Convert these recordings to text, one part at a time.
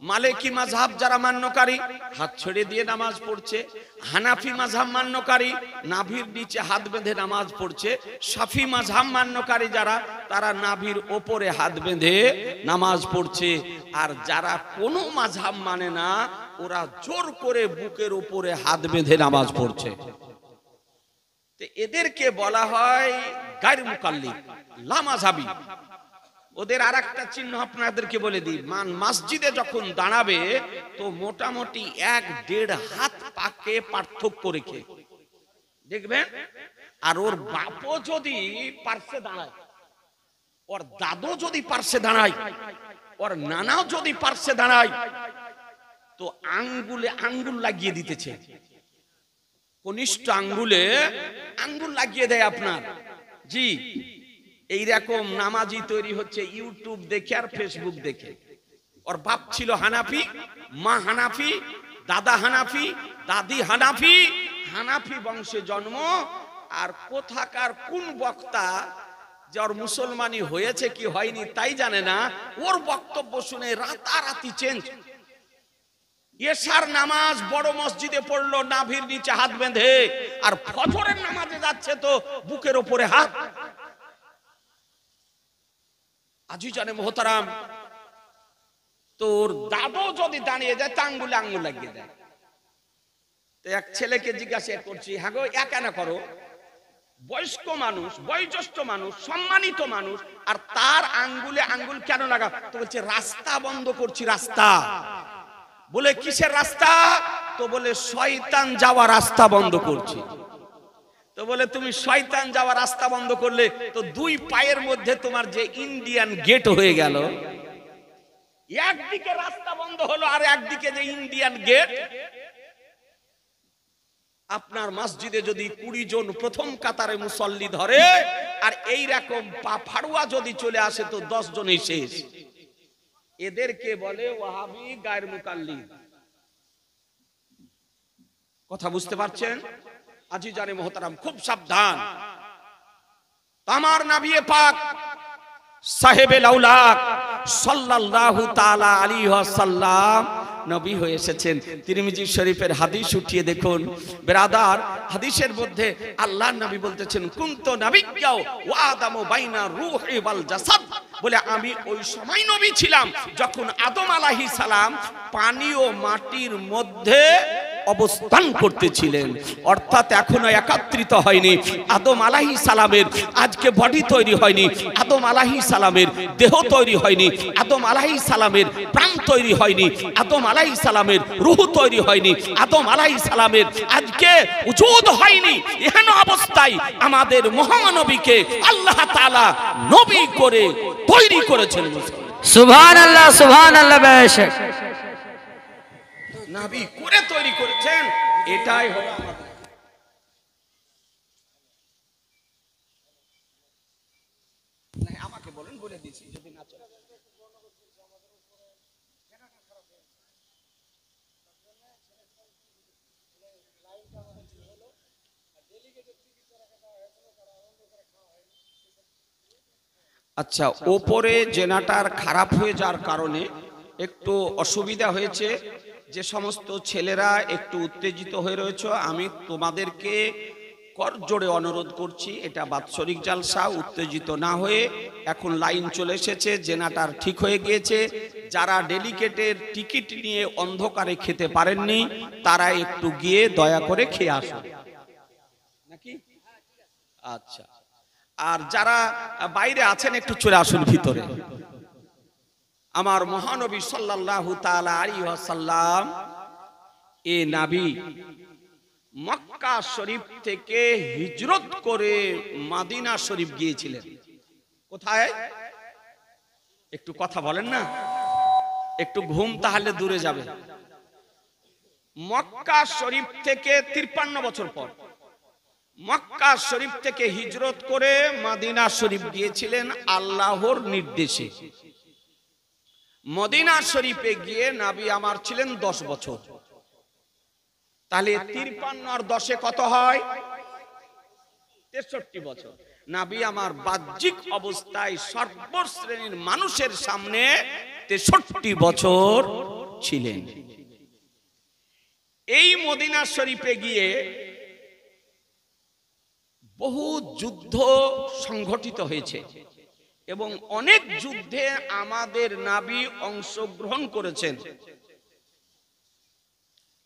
মালিকি মাযহাব যারা মান্যকারী হাত ছেড়ে দিয়ে নামাজ পড়ছে, হানাফি মাযহাব মান্যকারী নাভির নিচে হাত বেঁধে নামাজ পড়ছে, শাফি মাযহাব মান্যকারী যারা তারা নাভির ওপরে হাত বেঁধে নামাজ পড়ছে, আর যারা কোনো মাযহাব মানে না ওরা জোর করে বুকের উপরে হাত বেঁধে নামাজ পড়ছে। তো এদেরকে বলা হয় গায়র মুকাল্লিদ, লা মাযহাবী। ওদের আরেকটা চিহ্ন আপনাদেরকে বলে দিই, মসজিদে যখন দাঁড়াবে তো মোটামুটি 1-1.5 হাত পাকে পার্থক্য রেখে দেখবেন। আর ওর বাপও যদি পার্শ্বে দাঁড়ায়, ওর দাদু যদি পার্শ্বে দাঁড়ায়, ওর নানাও যদি পার্শ্বে দাঁড়ায়, তো আঙ্গুলে আঙ্গুল লাগিয়ে দিতেছে, কনিষ্ঠ আঙ্গুলে আঙ্গুল লাগিয়ে দেয় আপনার। জি, এইরকম নামাজি তৈরি হচ্ছে ইউটিউব দেখে আর ফেসবুক দেখে। ওর বাপ ছিল হানাফি, মা হানাফি, দাদা হানাফি, দাদি হানাফি, হানাফি বংশে জন্ম। আর কোথাকার কোন বক্তা যে ওর মুসলমানি হয়েছে কি হয়নি তাই জানে না, ওর বক্তব্য শুনে রাতারাতি চেঞ্জ। এশার নামাজ বড় মসজিদে পড়লো নাভির নিচে হাত বেঁধে, আর ফজরের নামাজে যাচ্ছে তো বুকের উপরে হাত। আজিজানে মোহতারাম, তোর দাদু যদি দাঁড়িয়ে যায় তা আঙ্গুলে আঙ্গুল লাগিয়ে দেয়। তো এক ছেলেকে জিজ্ঞাসা করছি, হ্যাঁ গো একা না করো, বয়স্ক মানুষ, বয়োজ্যেষ্ঠ মানুষ, সম্মানিত মানুষ, আর তার আঙ্গুলে আঙ্গুল কেন লাগা? তো বলছে রাস্তা বন্ধ করছি। রাস্তা? বলে কিসের রাস্তা? তো বলে শয়তান যাওয়া রাস্তা বন্ধ করছি। তো বলে তুমি শয়তান যাওয়া রাস্তা বন্ধ করলে তো দুই পায়ের মধ্যে তোমার যে ইন্ডিয়ান গেট হয়ে গেল, একদিকে রাস্তা বন্ধ হলো আর একদিকে যে ইন্ডিয়ান গেট। আপনার মসজিদে যদি 20 জন প্রথম কাতারে মুসল্লি ধরে আর এই রকম পা ফাড়ুয়া যদি চলে আসে তো 10 জনই শেষ। এদেরকে বলে ওয়াহাবি গায়র মুকাল্লিদ। কথা বুঝতে পারছেন? আজিজানে মোহতারাম, খুব সাবধান। আমার নবী পাক সাহেবে লাউলাক সাল্লাল্লাহু তাআলা আলাইহি ওয়াসাল্লাম নবী হয়ে এসেছেন। তিরমিজি শরীফের হাদিস উঠিয়ে দেখুন ব্রাদার, হাদিসের মধ্যে আল্লাহর নবী বলতেছেন কুনতু নাবিয়্যা ওয়া আদামু বাইনা রূহি ওয়াল জাসাদ, বলে আমি ওই সময় নবী ছিলাম যখন আদম আলাইহিস সালাম পানি ও মাটির মধ্যে অবস্থান করতেছিলেন। অর্থাৎ এখনো একত্রিত হয়নি। আদম আলাইহিস সালামের আজকে বডি তৈরি হয়নি, আদম আলাইহিস সালামের দেহ তৈরি হয়নি, আদম আলাইহিস সালামের প্রাণ তৈরি হয়নি, আদম আলাইহিস সালামের রূহ তৈরি হয়নি, আদম আলাইহিস সালামের আজকে উজুদ হয়নি। এহেন অবস্থায় আমাদের মহানবীকে আল্লাহ তাআলা নবী করে তৈরি করেছেন। সুবহানাল্লাহ, সুবহানাল্লাহ। বেশক নবী করে তৈরি করেছেন। এটাই হলো আমাদের। আমাকে বলেন, বলে দিয়েছি যদি না চলে। আচ্ছা, ওপরে জেনারেটর খারাপ হয়ে যাওয়ার কারণে একটু অসুবিধা হয়েছে। যে সমস্ত ছেলেরা একটু উত্তেজিত হয়ে রয়েছে, আমি তোমাদেরকে করজোড়ে অনুরোধ করছি, এটা বাৎসরিক জালসা, উত্তেজিত না হয়ে এখন লাইন চলে এসেছে, জেনারেটর ঠিক হয়ে গিয়েছে। যারা ডেলিগেটের টিকিট নিয়ে অন্ধকারে খেতে পারেননি তারা একটু গিয়ে দয়া করে খেয়ে আসুন নাকি? আচ্ছা, আর যারা বাইরে আছেন একটু চলে আসুন ভিতরে। আমার মহানবী সাল্লাল্লাহু তাআলা আলাইহি ওয়াসাল্লাম এ নবী মক্কা শরীফ থেকে হিজরত করে মদিনা শরীফ গিয়েছিলেন। কোথায়? একটু কথা বলেন না, একটু ঘুম তাহলে দূরে যাবে। মক্কা শরীফ থেকে 53 বছর পর মক্কা শরীফ থেকে হিজরত করে মদিনা শরীফ গিয়েছিলেন আল্লাহর নির্দেশে। মদিনা শরীফে গিয়ে নবী আমার ছিলেন 10 বছর। তাহলে 53 আর 10 কত হয়? 63 বছর। নবী আমার বাহ্যিক অবস্থায় সর্বশ্রেণীর মানুষের সামনে 63 বছর ছিলেন। এই মদিনা শরীফে গিয়ে বহু যুদ্ধ সংঘটিত হয়েছে এবং অনেক যুদ্ধে আমাদের নবী অংশগ্রহণ করেছেন।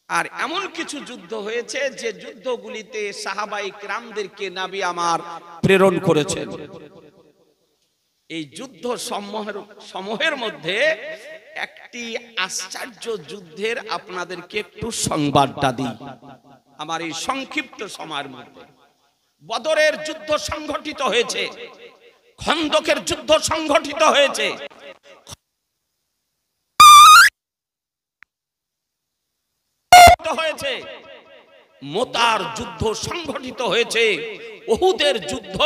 আর এমন কিছু যুদ্ধ হয়েছে যে যুদ্ধগুলিতে সাহাবায়ে কিরামদেরকে নবী আমার প্রেরণ করেছেন। এই যুদ্ধ সমূহের মধ্যে একটি আশ্চর্য যুদ্ধের আপনাদেরকে একটু সংবাদটা দিই আমার এই সংক্ষিপ্ত সময়ের মধ্যে। বদরের যুদ্ধ সংঘটিত হয়েছে, খন্দকের যুদ্ধ সংঘটিত হয়েছে, মোতার যুদ্ধ সংঘটিত হয়েছে, উহুদের যুদ্ধ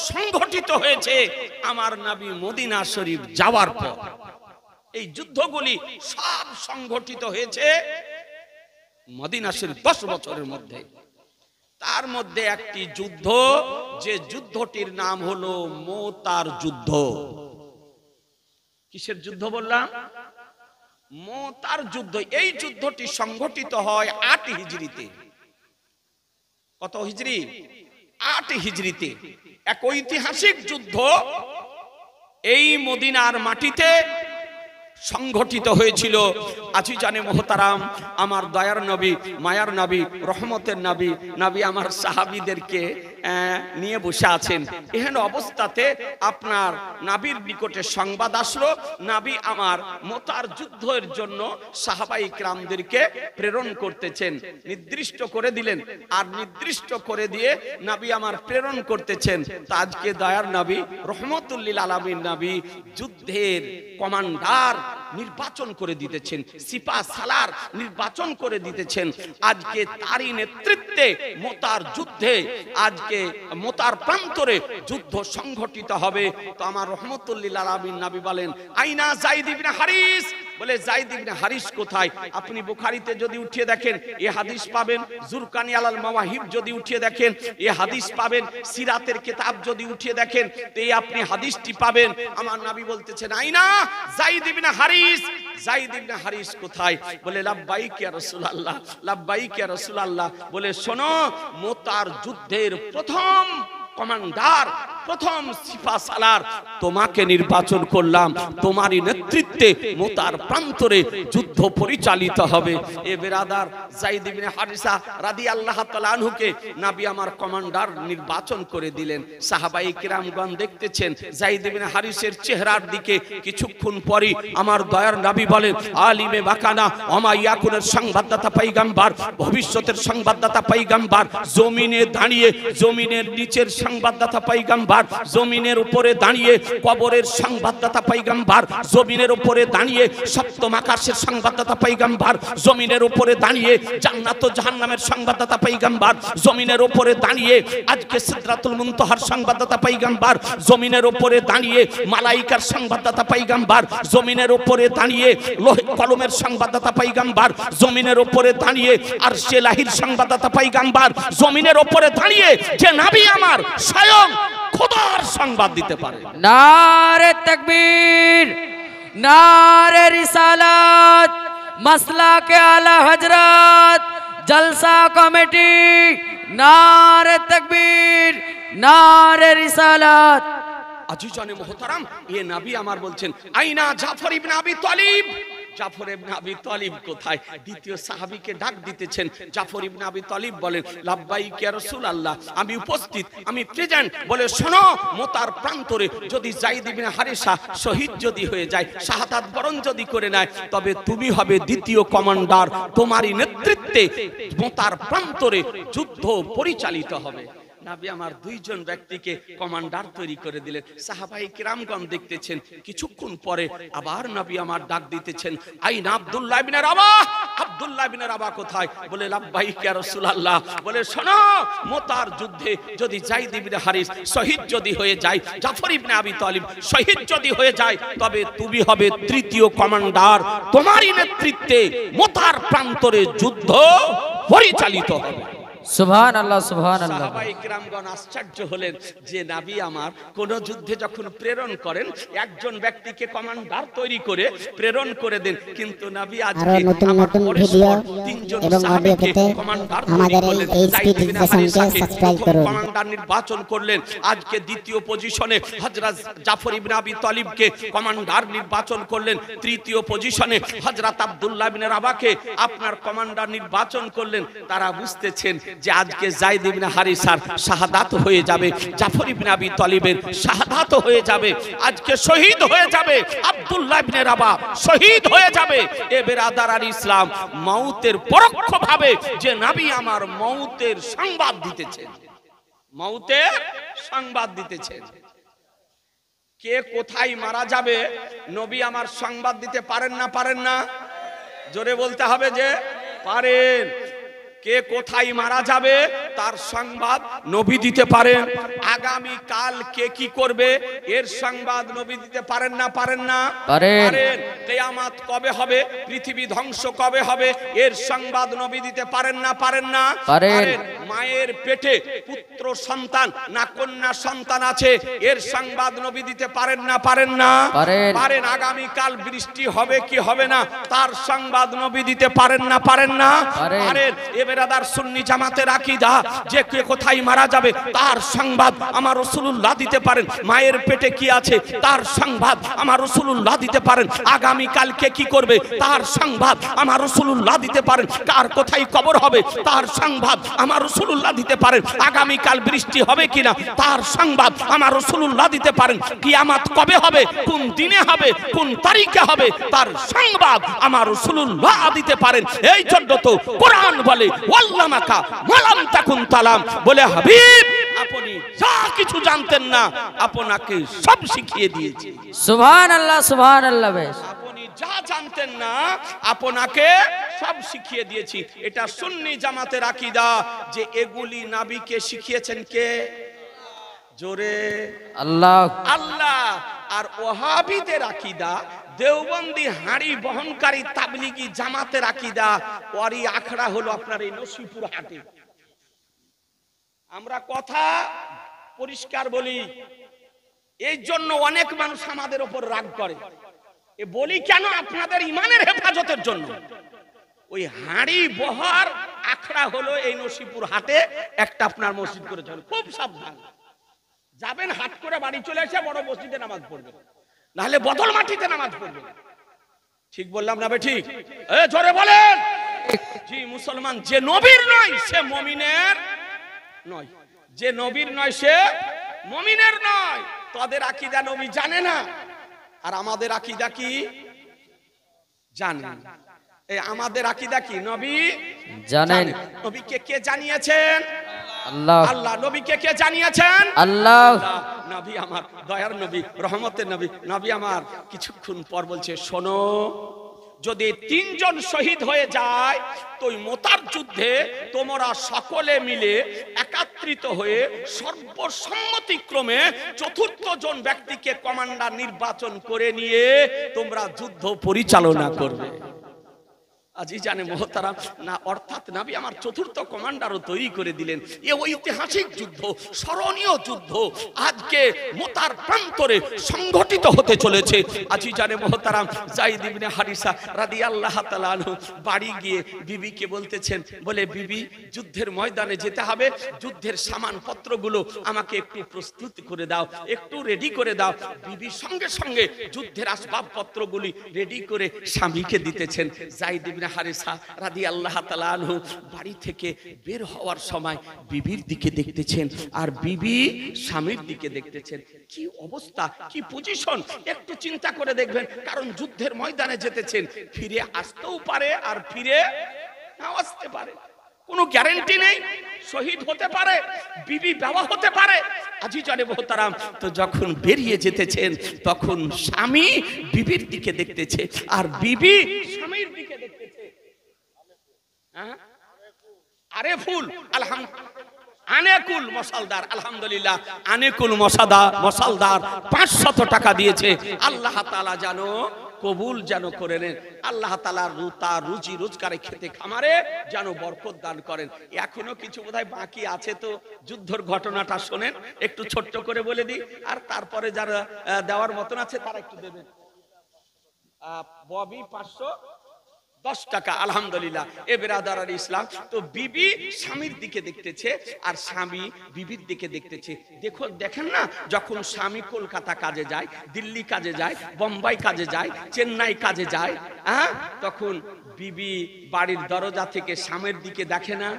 সংঘটিত হয়েছে আমার নবী মদিনা শরীফ যাওয়ার পর। এই যুদ্ধগুলি সব সংঘটিত হয়েছে মদিনা শরীফ 10 বছরের মধ্যে। তার মধ্যে একটি যুদ্ধ, যে যুদ্ধটির নাম হলো মোতার যুদ্ধ। কিসের যুদ্ধ বললাম? মোতার যুদ্ধ। এই যুদ্ধটি সংঘটিত হয় 8 হিজরিতে। কত হিজরি? 8 হিজরিতে। এক ঐতিহাসিক যুদ্ধ এই মদিনার মাটিতে সংঘটিত হয়েছিল। আজিজানে মোহতারাম, আমার দয়ার নবী, মায়ার নবী, রহমতের নবী, নবী আমার সাহাবীদেরকে নিয়ে বসে আছেন। এহেন অবস্থাতে আপনার নবীর নিকটে সংবাদ আসলো, নবী আমার মোতার যুদ্ধের জন্য সাহাবায়ে কিরামদেরকে প্রেরণ করতেছেন। নির্দিষ্ট করে দিলেন, আর নির্দিষ্ট করে দিয়ে নবী আমার প্রেরণ করতেছেন। তা আজকে দয়ার নবী, রহমতুল লিল আলামিন নবী যুদ্ধের কমান্ডার নির্বাচন করে দিতেছেন, সিপা সালার নির্বাচন করে দিতেছেন। আজকে তারই নেতৃত্বে মোতার যুদ্ধে, আজকে মোতার প্রান্তরে যুদ্ধ সংঘটিত হবে। তো আমার রহমতুল লিল আলামিন নবী বলেন, আইনা যায়েদ ইবনে হারিস। বলে যায়েদ ইবনে হারিস কোথায়? আপনি বুখারীতে যদি উঠিয়ে দেখেন এই হাদিস পাবেন, জুরকানি আলাল মাওয়াহিব যদি উঠিয়ে দেখেন এই হাদিস পাবেন, সিরাতের কিতাব যদি উঠিয়ে দেখেন তো এই আপনি হাদিসটি পাবেন। আমার নবী বলতেছেন, আইনা যায়েদ ইবনে হারিস। যায়েদ ইবনে হারিস কোথায়? বলে লাব্বাইক ইয়া রাসূলুল্লাহ, লাব্বাইক ইয়া রাসূলুল্লাহ। বলে শোনো, মোতার যুদ্ধের প্রথম কমান্ডার, প্রথম সিপা সালার তোমাকে নির্বাচন করলাম, তোমারই নেতৃত্বে মোতার প্রান্তরে যুদ্ধ পরিচালিত হবে। এ বেরাদার, যায়েদ ইবনে হারিসা রাদিয়াল্লাহু তাআলা আনহুকে নবী আমার কমান্ডার নির্বাচন করে দিলেন। সাহাবায়ে কিরামগণ দেখতেছেন যায়েদ ইবনে হারিসের চেহারার দিকে। কিছুক্ষণ পরে আমার দয়ার নবী বলেন, আলিমে মাকানা ওমা ইয়াকুনের সংবাদদাতা পয়গম্বর, ভবিষ্যতের সংবাদদাতা পয়গম্বর, জমিনে দাঁড়িয়ে জমিনের নিচের সংবাদদাতা পয়গম্বর, জমিনের উপরে দাঁড়িয়ে কবরের সংবাদদাতা পয়গম্বর, জমিনের উপরে দাঁড়িয়ে সপ্তম আকাশের সংবাদদাতা পয়গম্বর, জমিনের উপরে দাঁড়িয়ে জান্নাত ও জাহান্নামের সংবাদদাতা পয়গম্বর, জমিনের উপরে দাঁড়িয়ে আজকে সিদরাতুল মুনতাহার সংবাদদাতা পয়গম্বর, জমিনের উপরে দাঁড়িয়ে মালাইকার সংবাদদাতা পয়গম্বর, জমিনের উপরে দাঁড়িয়ে লোহে কলমের সংবাদদাতা পয়গম্বর, জমিনের উপরে দাঁড়িয়ে আরশে লাহির সংবাদদাতা পয়গম্বর, জমিনের উপরে দাঁড়িয়ে যে নবী আমার স্বয়ং খোদার সংবাদ দিতে পারে। নারে তাকবীর, নারে রিসালাত, মাসলাকে আলা হযরত, জলসা কমিটি, নারে তাকবীর, নারে রিসালাত। আজিজানে মোহতারাম, এ নবী আমার বলছেন, আইনা জাফর ইবনে আবি তালিব। জাফর ইবনে আবি তালিব কোথায়? দ্বিতীয় সাহাবীকে ডাক দিতেছেন। জাফর ইবনে আবি তালিব বলেন, লাব্বাইক ইয়া রাসূলুল্লাহ, আমি উপস্থিত, আমি প্রেজেন্ট। বলে শোনো, মোতার প্রান্তরে যদি যায়েদ ইবনে হারিসা শহীদ যদি হয়ে যায়, শাহাদাত বরণ যদি করে নেয়, তবে তুমি হবে দ্বিতীয় কমান্ডার, তোমারই নেতৃত্বে মোতার প্রান্তরে যুদ্ধ পরিচালিত হবে। নবী আমার 2 জন ব্যক্তিকে কমান্ডার তৈরি করে দিলেন। সাহাবায়ে কিরামগণ দেখতেছেন। কিছুক্ষণ পরে আবার নবী আমার ডাক দিতেছেন, আইনা আব্দুল্লাহ ইবনে রাবাহ। আব্দুল্লাহ ইবনে রাবাহ কোথায়? বলে লাব্বাইক ইয়া রাসূলুল্লাহ। বলে শোনো, মোতার যুদ্ধে যদি যায়েদ ইবনে হারিস শহীদ যদি হয়ে যায়, জাফর ইবনে আবি তালিব শহীদ যদি হয়ে যায়, তবে তুমি হবে তৃতীয় কমান্ডার, তোমারই নেতৃত্বে মোতার প্রান্তরে যুদ্ধ পরিচালিত হবে। সুবহান আল্লাহ সুবহান আল্লাহ। সাহাবায়ে কিরামগণ আশ্চর্য হলেন যে নবী আমার কোন যুদ্ধে যখন প্রেরণ করেন একজন ব্যক্তিকে কমান্ডার তৈরি করে প্রেরণ করে দেন, কিন্তু নবী আজকে নতুন নতুন ভিডিও এবং অডিও পেতে আমাদের এই এইচপি ডিজিটালকে সাবস্ক্রাইব করুন। কমান্ডার নির্বাচন করলেন। আজকে দ্বিতীয় পজিশনে হযরত জাফর ইবনে আবি তালিবকে কমান্ডার নির্বাচন করলেন। তৃতীয় পজিশনে হযরত আব্দুল্লাহ ইবনে রাবাকে আপনার কমান্ডার নির্বাচন করলেন। তারা বুঝতেছেন যে আজকে যায়েদ ইবনে হারিসার শাহাদাত হয়ে যাবে, জাফর ইবনে আবি তালিবের শাহাদাত হয়ে যাবে, আজকে শহীদ হয়ে যাবে আব্দুল্লাহ ইবনে রাবা, শহীদ হয়ে যাবে। এ বেরাদার ইসলাম, মওতের পরোক্ষভাবে যে নবী আমার মওতের সংবাদ দিতেছেন, মওতের সংবাদ দিতেছেন। কে কোথায় মারা যাবে নবী আমার সংবাদ দিতে পারেন না? পারেন না? জোরে বলতে হবে যে পারেন। কে কোথায় মারা যাবে তার সংবাদ নবী দিতে পারেন। আগামী কাল কে কি করবে এর সংবাদ নবী দিতে পারেন না? পারেন না? পারেন। কিয়ামত কবে হবে, পৃথিবী ধ্বংস কবে হবে এর সংবাদ নবী দিতে পারেন না? পারেন না? পারেন। মায়ের পেটে পুত্র সন্তান না কন্যা সন্তান আছে এর সংবাদ নবী দিতে পারেন না? পারেন না? পারেন। আগামী কাল বৃষ্টি হবে কি হবে না তার সংবাদ নবী দিতে পারেন না? পারেন না? পারেন। বেরাদার সুন্নি জামাতের আকীদা যে কে কোথায় মারা যাবে তার সংবাদ আমার রাসূলুল্লাহ দিতে পারেন। মায়ের পেটে কি আছে তার সংবাদ আমার রাসূলুল্লাহ দিতে পারেন। আগামী কালকে কি করবে তার সংবাদ আমার রাসূলুল্লাহ দিতে পারেন। কার কোথায় কবর হবে তার সংবাদ আমার রাসূলুল্লাহ দিতে পারেন। আগামী কাল বৃষ্টি হবে কিনা তার সংবাদ আমার রাসূলুল্লাহ দিতে পারেন। কিয়ামত কবে হবে, কোন দিনে হবে, কোন তারিখে হবে তার সংবাদ আমার রাসূলুল্লাহ দিতে পারেন। এই জন্য তো কোরআন বলে ওয়াল্লামাকা মালাম তাকুন তালাম, বলে হাবিব আপনি যা কিছু জানতেন না আপনাকে সব শিখিয়ে দিয়েছি। সুবহানাল্লাহ সুবহানাল্লাহ। বেশ, আপনি যা জানতেন না আপনাকে সব শিখিয়ে দিয়েছি। এটা সুন্নি জামাতের আকীদা যে এগুলি নবীকে শিখিয়েছেন কে? জোরে আল্লাহ। আল্লাহ। আর ওয়াহাবিদের আকীদা, দেওবন্দি হাড়ি বহনকারী তাবলিগি জামাতের আকীদা, ওয়ারি আখড়া হলো আপনার এই নসিপুর হাটে। আমরা কথা পরিষ্কার বলি, এই জন্য অনেক মানুষ আমাদের উপর রাগ করে। এ বলি কেন? আপনাদের ইমানের হেফাজতের জন্য। ওই হাড়ি বহার আখড়া হলো এই নসিপুর হাটে একটা আপনার মসজিদ করেছে, খুব সাবধান যাবেন, হাট করে বাড়ি চলে এসে বড় মসজিদে নামাজ পড়বেন, নাহলে বদল মাটিতে নামাজ পড়বেন। ঠিক বললাম না? ঠিক জোরে বলেন। জি, মুসলমান যে নবীর নয় সে মুমিনের নয়, যে নবীর নয় সে মুমিনের নয়। তাদের আকীদা নবী জানে না, আর আমাদের আকীদা কি জানেন? এই আমাদের আকীদা কি নবী জানেন। নবীকে কে জানিয়েছেন? আল্লাহ। আল্লাহ। নবীকে কে জানিয়েছেন? আল্লাহ। নবী আমার দয়ার নবী, রহমতের নবী, নবী আমার কিছুক্ষণ পর বলছে শোনো, যদি তিনজন শহীদ হয়ে যায় তো ওই মোতার যুদ্ধে তোমরা সকলে মিলে একত্রিত হয়ে সর্বসম্মতিক্রমে চতুর্থ জন ব্যক্তিকে কমান্ডার নির্বাচন করে নিয়ে তোমরা যুদ্ধ পরিচালনা করবে। আজি জানে মোহতারাম না, অর্থাৎ নবী আমার চতুর্থ কমান্ডারও তৈরি করে দিলেন। এই ঐতিহাসিক যুদ্ধ, স্মরণীয় যুদ্ধ আজকে মোতার প্রান্তরে সংগঠিত হতে চলেছে। আজি জানে মোহতারাম যায়েদ ইবনে হারিসা রাদিয়াল্লাহু তাআলা আনহু বাড়ি গিয়ে বিবিকে বলতেছেন, বলে বিবি যুদ্ধের ময়দানে যেতে হবে, যুদ্ধের সামানপত্রগুলো আমাকে একটু প্রস্তুত করে দাও, একটু রেডি করে দাও। বিবি সঙ্গে সঙ্গে যুদ্ধের আসবাবপত্রগুলি রেডি করে স্বামীকে দিতেছেন। যায়েদ ইবনে হারিসা রাদিয়াল্লাহু তাআলা আনহু বাড়ি থেকে বের হওয়ার সময় বিবির দিকে দেখতেছেন আর বিবি স্বামীর দিকে দেখতেছেন। কি অবস্থা, কি পজিশন একটু চিন্তা করে দেখবেন। কারণ যুদ্ধের ময়দানে যেতেছেন, ফিরে আসতেও পারে আর ফিরে নাও আসতে পারে, কোনো গ্যারান্টি নেই। শহীদ হতে পারে, বিবি বেওয়া হতে পারে। আজি জানে মোহতারাম, তো যখন বেরিয়ে যেতেছেন তখন স্বামী বিবির দিকে দেখতেছে আর বিবি স্বামীর দিকে দেখতেছে। আরেফুল আনেকুল মশালদার, আলহামদুলিল্লাহ আনেকুল মশালদার 500 টাকা দিয়েছে। আল্লাহ তাআলা জানো কবুল যেন করে নেন। আল্লাহ তাআলা তার রুজি রোজগারে খেতে খামারে যেন বরকত দান করেন। এখনো কিছু বোধহয় বাকি আছে, তো যুদ্ধের ঘটনাটা শোনেন, একটু ছোট্ট করে বলে দিই, আর তারপরে যারা দেওয়ার মতন আছে তারা একটু দেবেন। ববি 510 টাকা, আলহামদুলিল্লাহ। এ বেরাদার ইসলাম, তো বিবি স্বামীর দিকে দেখতেছে আর স্বামী বিবির দিকে দেখতেছে। দেখেন না, যখন স্বামী কলকাতা কাজে যায়, দিল্লি কাজে যায়, বোম্বাই কাজে যায়, চেন্নাই কাজে যায়, তখন বিবি বাড়ির দরজা থেকে স্বামীর দিকে দেখে না,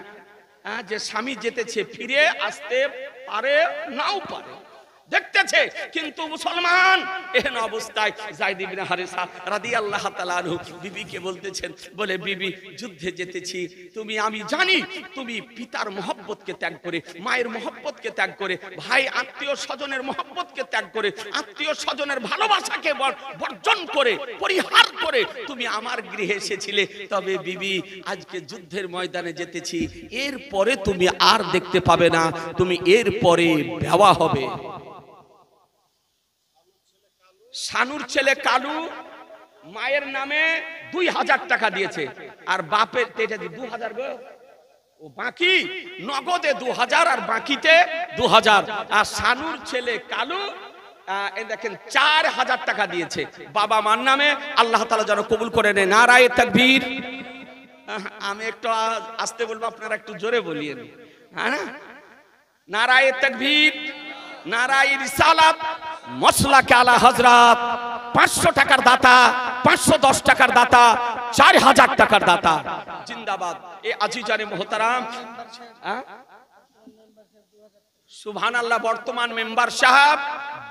যে স্বামী যেতেছে, ফিরে আসতে পারে নাও পারে, দেখতেছে। কিন্তু মুসলমান এহেন অবস্থায় যায়েদ ইবনে হারেসা রাদিয়াল্লাহু তাআলা আনহু বিবিকে বলতেছেন, বলে বিবি যুদ্ধে যেতেছি, আমি জানি তুমি পিতার মহব্বতকে ত্যাগ করে, মায়ের মহব্বতকে ত্যাগ করে, ভাই আত্মীয় স্বজনের মহব্বতকে ত্যাগ করে, আত্মীয় স্বজনের ভালোবাসাকে বর্জন করে, পরিহার করে তুমি আমার গৃহে এসেছিলে। তবে বিবি আজকে যুদ্ধের ময়দানে যেতেছি, এরপরে তুমি আর দেখতে পাবে না, তুমি এরপরে বেওয়া হবে। শানুর ছেলে কালু মায়ের নামে 2000 টাকা দিয়েছে, আর বাপের 2000 গো, ও বাকি নগদে 2000 আর বাকিতে 2000। আর শানুর ছেলে কালু দেখেন 4000 টাকা দিয়েছে বাবা মার নামে। আল্লাহ তাআলা যেন কবুল করে নেয়। নারায়ে তাকবীর। আমি একটু আস্তে বলবো, আপনারা একটু জোরে বলিয়েন, হ্যাঁ? নারায়ে তাকবীর, নারায়ে রিসালাত, মসলাকে আলা হযরত। 500 টাকার দাতা, 510 টাকার দাতা, 4000 টাকার দাতা, জিন্দাবাদ। এ আজিজানে মোহতারাম, সুবহানাল্লাহ। বর্তমান মেম্বার সাহেব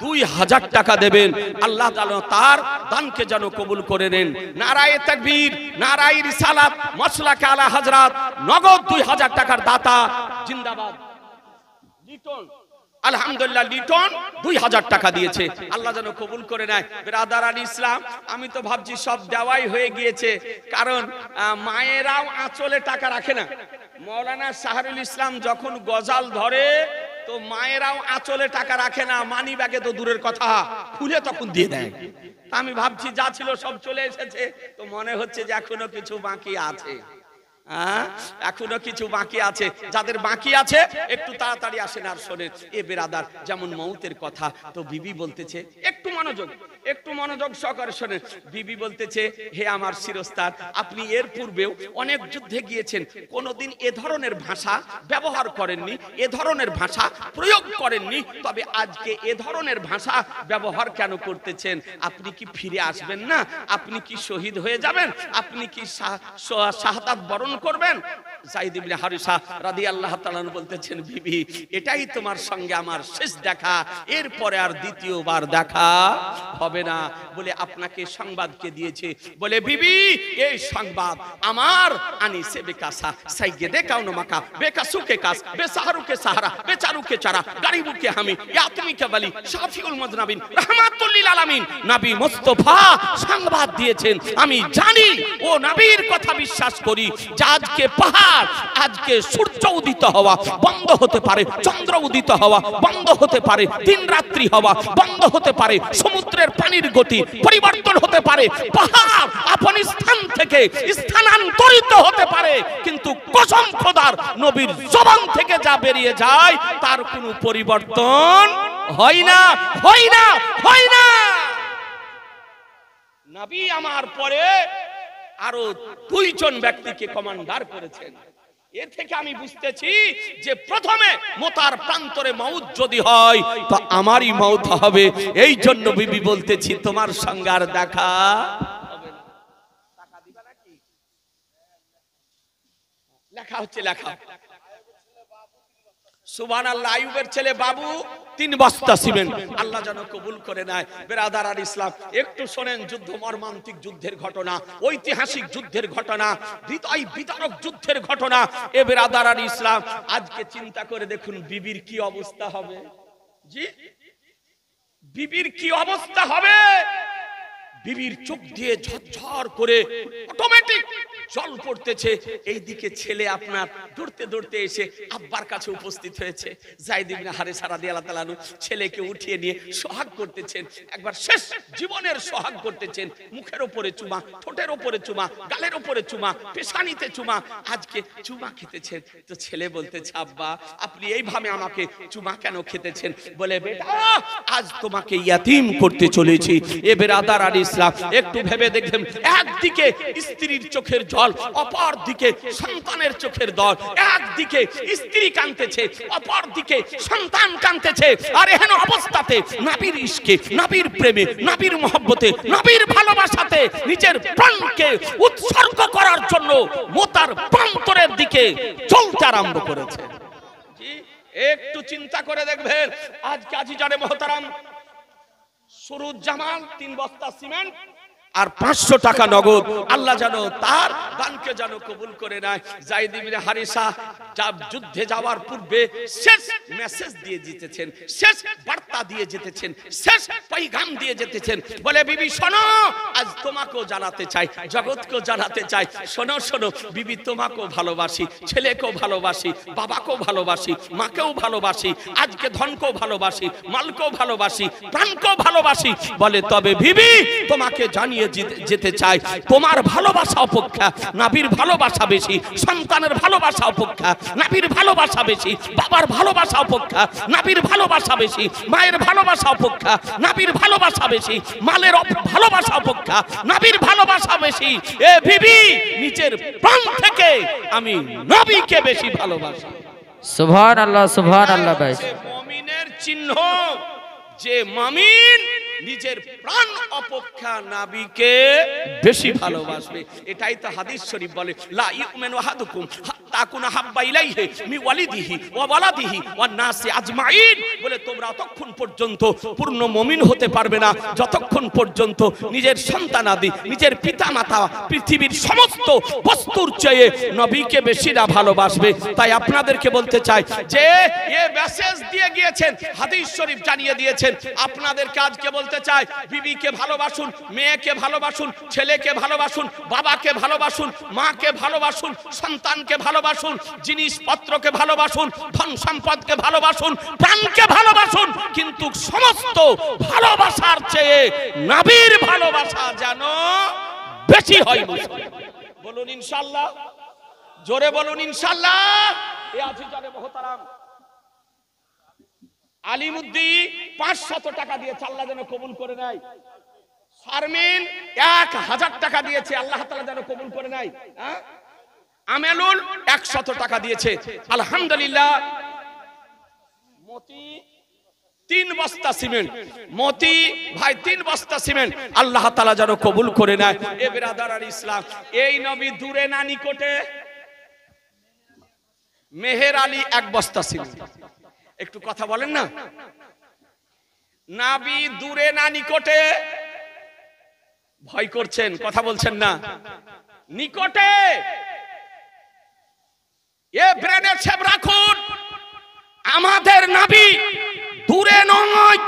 2000 টাকা দেবেন। আল্লাহ তাআলা তার দানকে যেন কবুল করে নেন। নারায়ে তাকবীর, নারায়ে রিসালাত, মসলাকে আলা হযরত, নগদ 2000 টাকার দাতা, জিন্দাবাদ। লিটন, আলহামদুলিল্লাহ, লিটন 2000 টাকা দিয়েছে। আল্লাহ যেন কবুল করে নেয়। বিরাদারান ইসলাম, আমি তো ভাবছি সব দেওয়াই হয়ে গিয়েছে, কারণ মায়েরাও আঁচলে টাকা রাখে না। মাওলানা শাহরুল ইসলাম যখন গজাল ধরে, তো মায়েরাও আঁচলে টাকা রাখে না, মানি ব্যাগে তো দূরের কথা, খুলে তখন দিয়ে দেয়। আমি ভাবছি যা ছিল সব চলে এসেছে, তো মনে হচ্ছে যে এখনো কিছু বাকি আছে। এখনো কিছু বাকি আছে। যাদের বাকি আছে একটু তাড়াতাড়ি আসেন আর শোনেন। এ বেরাদার, যেমন মউতের কথা, তো বিবি বলতেছে, একটু মনোযোগ সহকারে শোনেন। বিবি বলতেছে, হে আমার শিরস্তার, আপনি এর পূর্বেও অনেক যুদ্ধে গিয়েছেন, কোনোদিন এ ধরনের ভাষা ব্যবহার করেননি, এ ধরনের ভাষা প্রয়োগ করেননি, তবে আজকে এ ধরনের ভাষা ব্যবহার কেন করতেছেন? আপনি কি ফিরে আসবেন না? আপনি কি শহীদ হয়ে যাবেন? আপনি কি শাহাদাত বরণ করবেন? যায়েদ ইবনে হারেসা রাদিয়াল্লাহু তাআলা বলতেছেন, বিবি, এটাই তোমার সঙ্গে আমার শেষ দেখা, এরপরে আর দ্বিতীয়বার দেখা হবে না। বলে আপনাকে সংবাদ কে দিয়েছে? বলে বিবি, এই সংবাদ আমার আনিসে বেকাসা সাইয়্যিদে কাউন মাকা বেকাসুকে কাস বেসাহারুকে সাহারা বেচারুকে চারা গরিবুকে হামি ইয়াতমিকে বলি শাফিউল মুযনাবিন রাহমাতুল লিল আলামিন নবী মুস্তাফা সংবাদ দিয়েছেন। আমি জানি ও নবীর কথা বিশ্বাস করি যে আজকে পাহাড়, আজকে সূর্য উদিত হওয়া বন্ধ হতে পারে, চন্দ্র উদিত হওয়া বন্ধ হতে পারে, দিন রাত্রি হওয়া বন্ধ হতে পারে, সমুদ্রের পানির গতি পরিবর্তন হতে পারে, পাহাড় আপন স্থান থেকে স্থানান্তরিত হতে পারে, কিন্তু কসম খোদার নবীর জবান থেকে যা বেরিয়ে যায় তার কোনো পরিবর্তন হয় না। নবী আমার পরে আরো 2 জন ব্যক্তিকে কমান্ডার করেছেন। এর থেকে আমি বুঝতেছি যে প্রথমে মোতার প্রান্তরে মউত যদি হয় তো আমারই মউত হবে। এই জন্য বিবি বলতেছি, তোমার সঙ্গে আর দেখা হবে না। টাকা দিবা নাকি? লেখা হচ্ছে, লেখা। সুবহানাল্লাহ। আইয়ুবের ছেলে বাবু 3 বস্তা সিমেন্ট। আল্লাহ যেন কবুল করে নেয়। বেরাদার আর ইসলাম, একটু শোনেন। যুদ্ধ, মর্মান্তিক যুদ্ধের ঘটনা, ঐতিহাসিক যুদ্ধের ঘটনা, হৃদয় বিদারক যুদ্ধের ঘটনা। এ বেরাদার আর ইসলাম, আজকে চিন্তা করে দেখুন বিবির কি অবস্থা হবে। জি, বিবির কি অবস্থা হবে? বিবির চোখ দিয়ে ঝরঝর করে অটোমেটিক জল পড়তেছে, এইদিকে ছেলে আপনার দৌড়তে দৌড়তে এসে আব্বার কাছে উপস্থিত হয়েছে। যায়েদ ইবনে হারেসা রাদিয়াল্লাহু তাআলা আনহু ছেলেকে উঠিয়ে নিয়ে সোহাগ করতেছেন, একবার শেষ জীবনের সোহাগ করতেছেন। মুখের উপরে চুমা, ঠোঁটের উপরে চুমা, গালের উপরে চুমা, পেশানিতে চুমা, আজকে চুমা খেতেছেন। তো ছেলে বলতেছে, আব্বা আপনি এইভাবে আমাকে চুমা কেন খেতেছেন? বলে, বেটা আজ তোমাকে ইয়াতীম করতে চলেছি। এ বেরাদার আল ইসলাম, একটু ভেবে দেখবেন, একদিকে স্ত্রীর চোখের জল, অপর দিকে সন্তানের চোখের জল। একদিকে স্ত্রী কাঁদতেছে, অপর দিকে সন্তান কাঁদতেছে। আর এহেন অবস্থাতে নবীর ইশকে, নবীর প্রেমে, নবীর মহব্বতে, নবীর ভালোবাসাতে নিজের প্রাণকে উৎসর্গ করার জন্য মোতার প্রান্তরের দিকে চলতে আরম্ভ করেছে। একটু চিন্তা করে দেখবেন, আজকে আজিজানে মোহতারাম সুরুজ জামাল 3 বস্তা সিমেন্ট আর 500 টাকা নগদ, আল্লাহ জানো তার দানকে জানো কবুল করে নেয়। যায়েদ ইবনে হারিসা যুদ্ধে যাওয়ার পূর্বে শেষ মেসেজ দিয়ে জিতেছেন, শেষ বার্তা দিয়ে জিতেছেন, শেষ পয়গাম দিয়ে জিতেছেন। বলে, বিবি শোনো, আজ তোমাকেও জানাতে চাই, জগৎকেও জানাতে চাই, শোনো শোনো বিবি, তোমাকেও ভালোবাসি, ছেলেকেও ভালোবাসি, বাবাকেও ভালোবাসি, মাকেও ভালোবাসি, আজকে ধনকেও ভালোবাসি, মালকেও ভালোবাসি, প্রাণকেও ভালোবাসি। বলে, তবে বিবি তোমাকে জানিয়ে যেতে চাই, তোমার ভালোবাসা অপেক্ষা নবীর ভালোবাসা বেশি, সন্তানের ভালোবাসা অপেক্ষা নবীর ভালোবাসা বেশি, বাবার ভালোবাসা অপেক্ষা নবীর ভালোবাসা বেশি, মায়ের ভালোবাসা অপেক্ষা নবীর ভালোবাসা বেশি, মালের ভালোবাসা অপেক্ষা নবীর ভালোবাসা বেশি। এ বিবি, নিজের প্রাণ থেকে আমি নবীকে বেশি ভালোবাসি। সুবহানাল্লাহ, সুবহানাল্লাহ। ভাই, মুমিনের চিহ্ন যে মুমিন নিজের প্রাণ অপেক্ষা নবীকে বেশি ভালোবাসবে। এটাই তো হাদিস শরীফ বলে, লা ইউমিনু আহাদুকুম হাত্তা কুনা হাব্বা ইলাইহি মি ওয়ালিদিহি ওয়া ওয়ালাদিহি ওয়ান নাসি আজমাইন। বলে, তোমরা ততক্ষণ পর্যন্ত পূর্ণ মুমিন হতে পারবে না যতক্ষণ পর্যন্ত নিজের সন্তানাদি, নিজের পিতামাতা, পৃথিবীর সমস্ত বস্তুর চেয়ে নবীকে বেশি না ভালোবাসবে। তাই আপনাদেরকে বলতে চাই যে এ মেসেজ দিয়ে গিয়েছেন, হাদিস শরীফ জানিয়ে দিয়েছেন। আপনাদেরকে আজকে বলতে চাই, বিবিকে ভালোবাসুন, মেয়েকে ভালোবাসুন, ছেলেকে ভালোবাসুন, বাবাকে ভালোবাসুন, মাকে ভালোবাসুন, সন্তানকে ভালোবাসুন, জিনিসপত্রকে ভালোবাসুন, ধন সম্পদকে ভালোবাসুন, প্রাণকে ভালোবাসুন, কিন্তু সমস্ত ভালোবাসার চেয়ে নবীর ভালোবাসা যেন বেশি হয়। বলুন ইনশাআল্লাহ, জোরে বলুন ইনশাআল্লাহ। এ আজিজানে মোহতারাম আলিমুদ্দিন 500 টাকা দিয়েছে, আল্লাহ যেন কবুল করে নেয়। শারমিন 1000 টাকা দিয়েছে, আল্লাহ তাআলা যেন কবুল করে নেয়। আমেলুল 100 টাকা দিয়েছে, আলহামদুলিল্লাহ। মতি 3 বস্তা সিমেন্ট, মতি ভাই 3 বস্তা সিমেন্ট, আল্লাহ তাআলা যেন কবুল করে নেয়। এ বিরাদার আল ইসলাম, এই নবী দূরে না নিকটে? মেহের আলী 1 বস্তা সিমেন্ট। একটু কথা বলেন না, নবী দূরে না নিকটে? ভয় করছেন, কথা বলছেন না। নিকটে। এ ব্রেনে ছেপ রাখুন, আমাদের নবী দূরে নয়,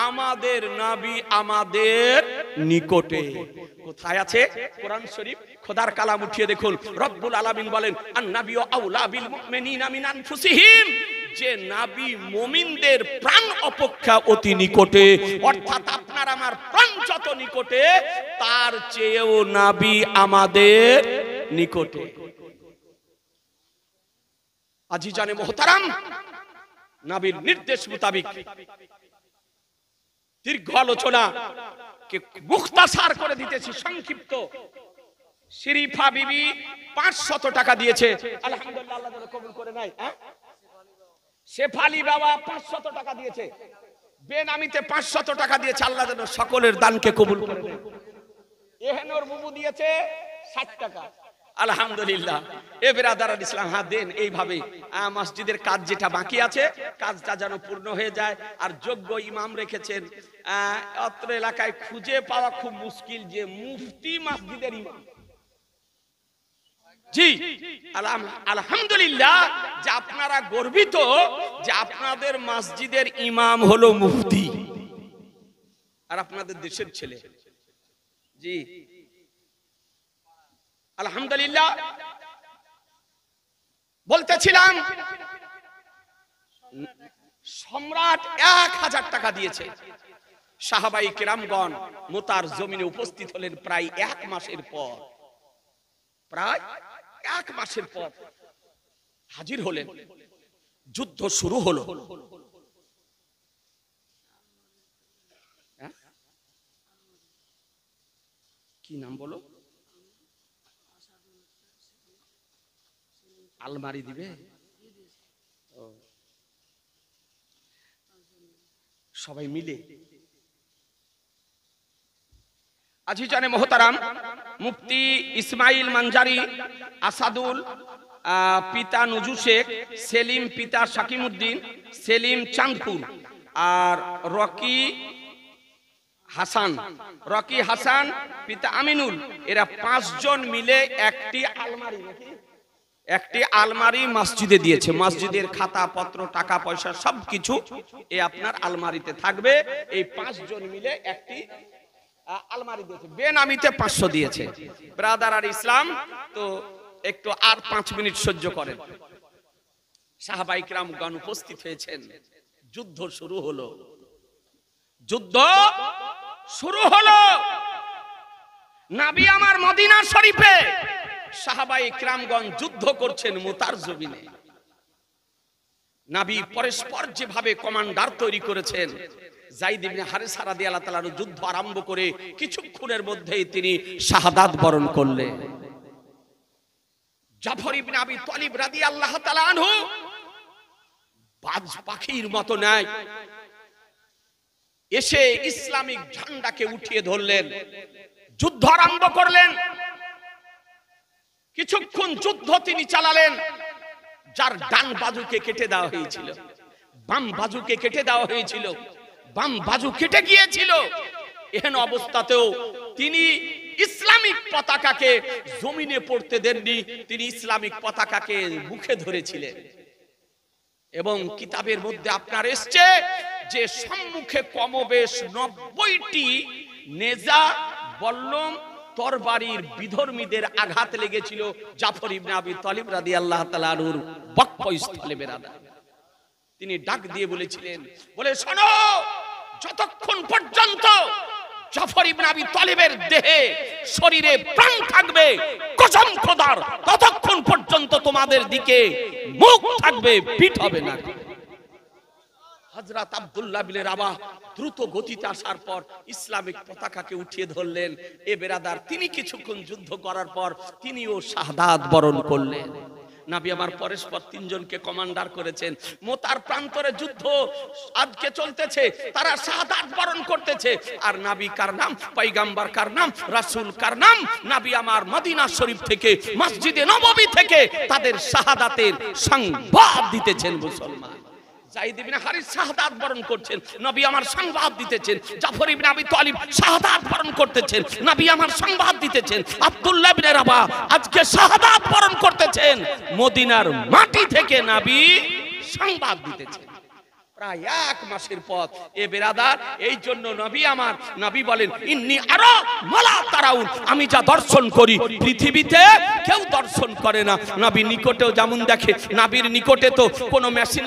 আমাদের নবী আমাদের নিকটে। কোথায় আছে? কোরআন শরীফ, খোদার কালাম উঠিয়ে দেখুন। রব্বুল আলামিন বলেন, আন-নাবিয়্যু আউলা বিল মুমিনিনা মিন আনফুসিহিম, যে নবী মুমিনদের প্রাণ অপেক্ষা অতি নিকটে। অর্থাৎ আপনার আমার প্রাণ যত নিকটে, তার চেয়েও নবী আমাদের নিকটে। আজিজানে মোহতারাম, নবীর নির্দেশ মোতাবেক দীর্ঘ আলোচনা কে মুখতাসার করে দিতেছি, সংক্ষিপ্ত। শরীফা বিবি 500 টাকা দিয়েছে, আলহামদুলিল্লাহ, আল্লাহ যেন কবুল করে নেয়। শেফালি বাবা 500 টাকা দিয়েছে, বেনামিতে 500 টাকা দিয়েছে, আল্লাহ যেন সকলের দানকে কবুল করে নেয়। এহেনর বুবু দিয়েছে 60 টাকা, আলহামদুলিল্লাহ। এ বিরাদার আল ইসলাম, হ্যাঁ দেন এইভাবে। মসজিদের কাজ যেটা বাকি আছে, কাজটা যেন পূর্ণ হয়ে যায়। আর যোগ্য ইমাম রেখেছেন, অত্র এলাকায় খুঁজে পাওয়া খুব মুশকিল যে মুফতি মসজিদের ইমাম। জি আলহামদুলিল্লাহ, যে আপনারা গর্বিত যে আপনাদের মসজিদের ইমাম হলো মুফতি, আর আপনাদের দেশের ছেলে। জি আলহামদুলিল্লাহ। বলতেছিলাম সম্রাট 1000 টাকা দিয়েছে। সাহাবাই কেরামগণ মুতার জমিনে উপস্থিত হলেন প্রায় 1 মাসের পর, প্রায় 1 মাসের পর হাজির হলেন। যুদ্ধ শুরু হলো। কি নাম বলো? আলমারি দিবে সবাই মিলে। আজিজানে মোহতারাম, মুফতি ইসমাইল মানজারি, আসাদুল পিতা নজু শেখ, সেলিম পিতা শাকিমউদ্দিন, সেলিম চাঁদপুর, আর রকি হাসান পিতা আমিনুল, এরা 5 জন মিলে একটি আলমারি মসজিদে দিয়েছে। মসজিদের খাতা পত্র টাকা পয়সা সবকিছু এই আপনার আলমারিতে থাকবে। এই 5 জন মিলে একটি আলমারি দিয়েছে। বেনামিতে 500 দিয়েছে। ব্রাদার আর ইসলাম তো একটু আর 5 মিনিট সহ্য করেন। সাহাবায়ে কেরামগণ উপস্থিত হয়েছেন। যুদ্ধ শুরু হলো। নবী আমার মদিনা শরীফে, সাহাবায়ে কেরামগণ যুদ্ধ করছেন মুতার জমিনে। নবী পরস্পর যেভাবে কমান্ডার তৈরি করেছেন, যায়েদ ইবনে হারেসা রাদিয়াল্লাহু তাআলা যুদ্ধ আরম্ভ করে কিছুক্ষণের মধ্যেই তিনি শাহাদাত বরণ করলেন। জাফর ইবনে আবি তালিব রাদিয়াল্লাহু তাআলা আনহু বাজ পাখির মতো নাই এসে ইসলামিক ঝান্ডাকে উঠিয়ে ধরলেন, যুদ্ধ আরম্ভ করলেন। কিছুক্ষণ যুদ্ধ তিনি চালালেন। যার ডান বাজুকে কেটে দেওয়া হয়েছিল, বাম বাজুকে কেটে দেওয়া হয়েছিল, বাম বাজু কেটে গিয়েছিল, এহেন অবস্থাতেও তিনি ইসলামিক পতাকাকে জমিনে পড়তে দেননি। তিনি ইসলামিক পতাকাকে মুখে ধরেছিলেন। এবং কিতাবের মধ্যে আপনার এসছে যে সম্মুখে কমবেশ 90টি নেজা, বল্লম, তরবারির বিধর্মীদের আঘাত লেগেছিল জাফর ইবনে আবি তালিব রাদিয়াল্লাহু তাআলা আনহুর বক্ষস্থলে। বেরাদা, তিনি ডাক দিয়ে বলেছিলেন, বলে শোনো, যতক্ষণ পর্যন্ত জাফর ইবনে আবি তালিবের দেহে শরীরে প্রাণ থাকবে, কসম খোদার, ততক্ষণ পর্যন্ত তোমাদের দিকে মুখ থাকবে, পিঠ হবে না। হযরত আব্দুল্লাহ বিন রাবাহ দ্রুত গতিতে আসার পর ইসলামিক পতাকাকে উঠিয়ে ধরলেন। এ বেরাদার, তিনি কিছুক্ষণ যুদ্ধ করার পর তিনিও শাহাদাত বরণ করলেন। নবী আমার পরস্পর 3 জনকে কমান্ডার করেছেন। মোতার প্রান্তরে যুদ্ধ আজকে চলতেছে, তারা শাহাদাত বরণ করতেছে। আর নবী কার নাম, পয়গম্বর কার নাম, রাসূল কার নাম, নবী আমার মদিনা শরীফ থেকে, মসজিদে নববী থেকে তাদের শাহাদাতের সংবাদ দিতেছেন। মুসলমান যায়েদ ইবনে হারিস শাহাদাত বরণ করছেন, নবী আমার সংবাদ দিতেছেন। জাফর ইবনে আবি তালিব শাহাদাত বরণ করতেছেন, নবী আমার সংবাদ দিতেছেন। আব্দুল্লাহ ইবনে রাবাহ আজকে শাহাদাত বরণ করতেছেন। মদিনার মাটি থেকে নবী সংবাদ দিতেছেন। প্রায় 1 মাসের পথ। এ বেরাদার, এই জন্য নবী বলেন, ইন্নী আরা মালা তারাউন, আমি যা দর্শন করি পৃথিবীতে কেউ দর্শন করে না। নবী নিকটেও যেমন দেখে, নবীর নিকটে তো কোনো মেশিন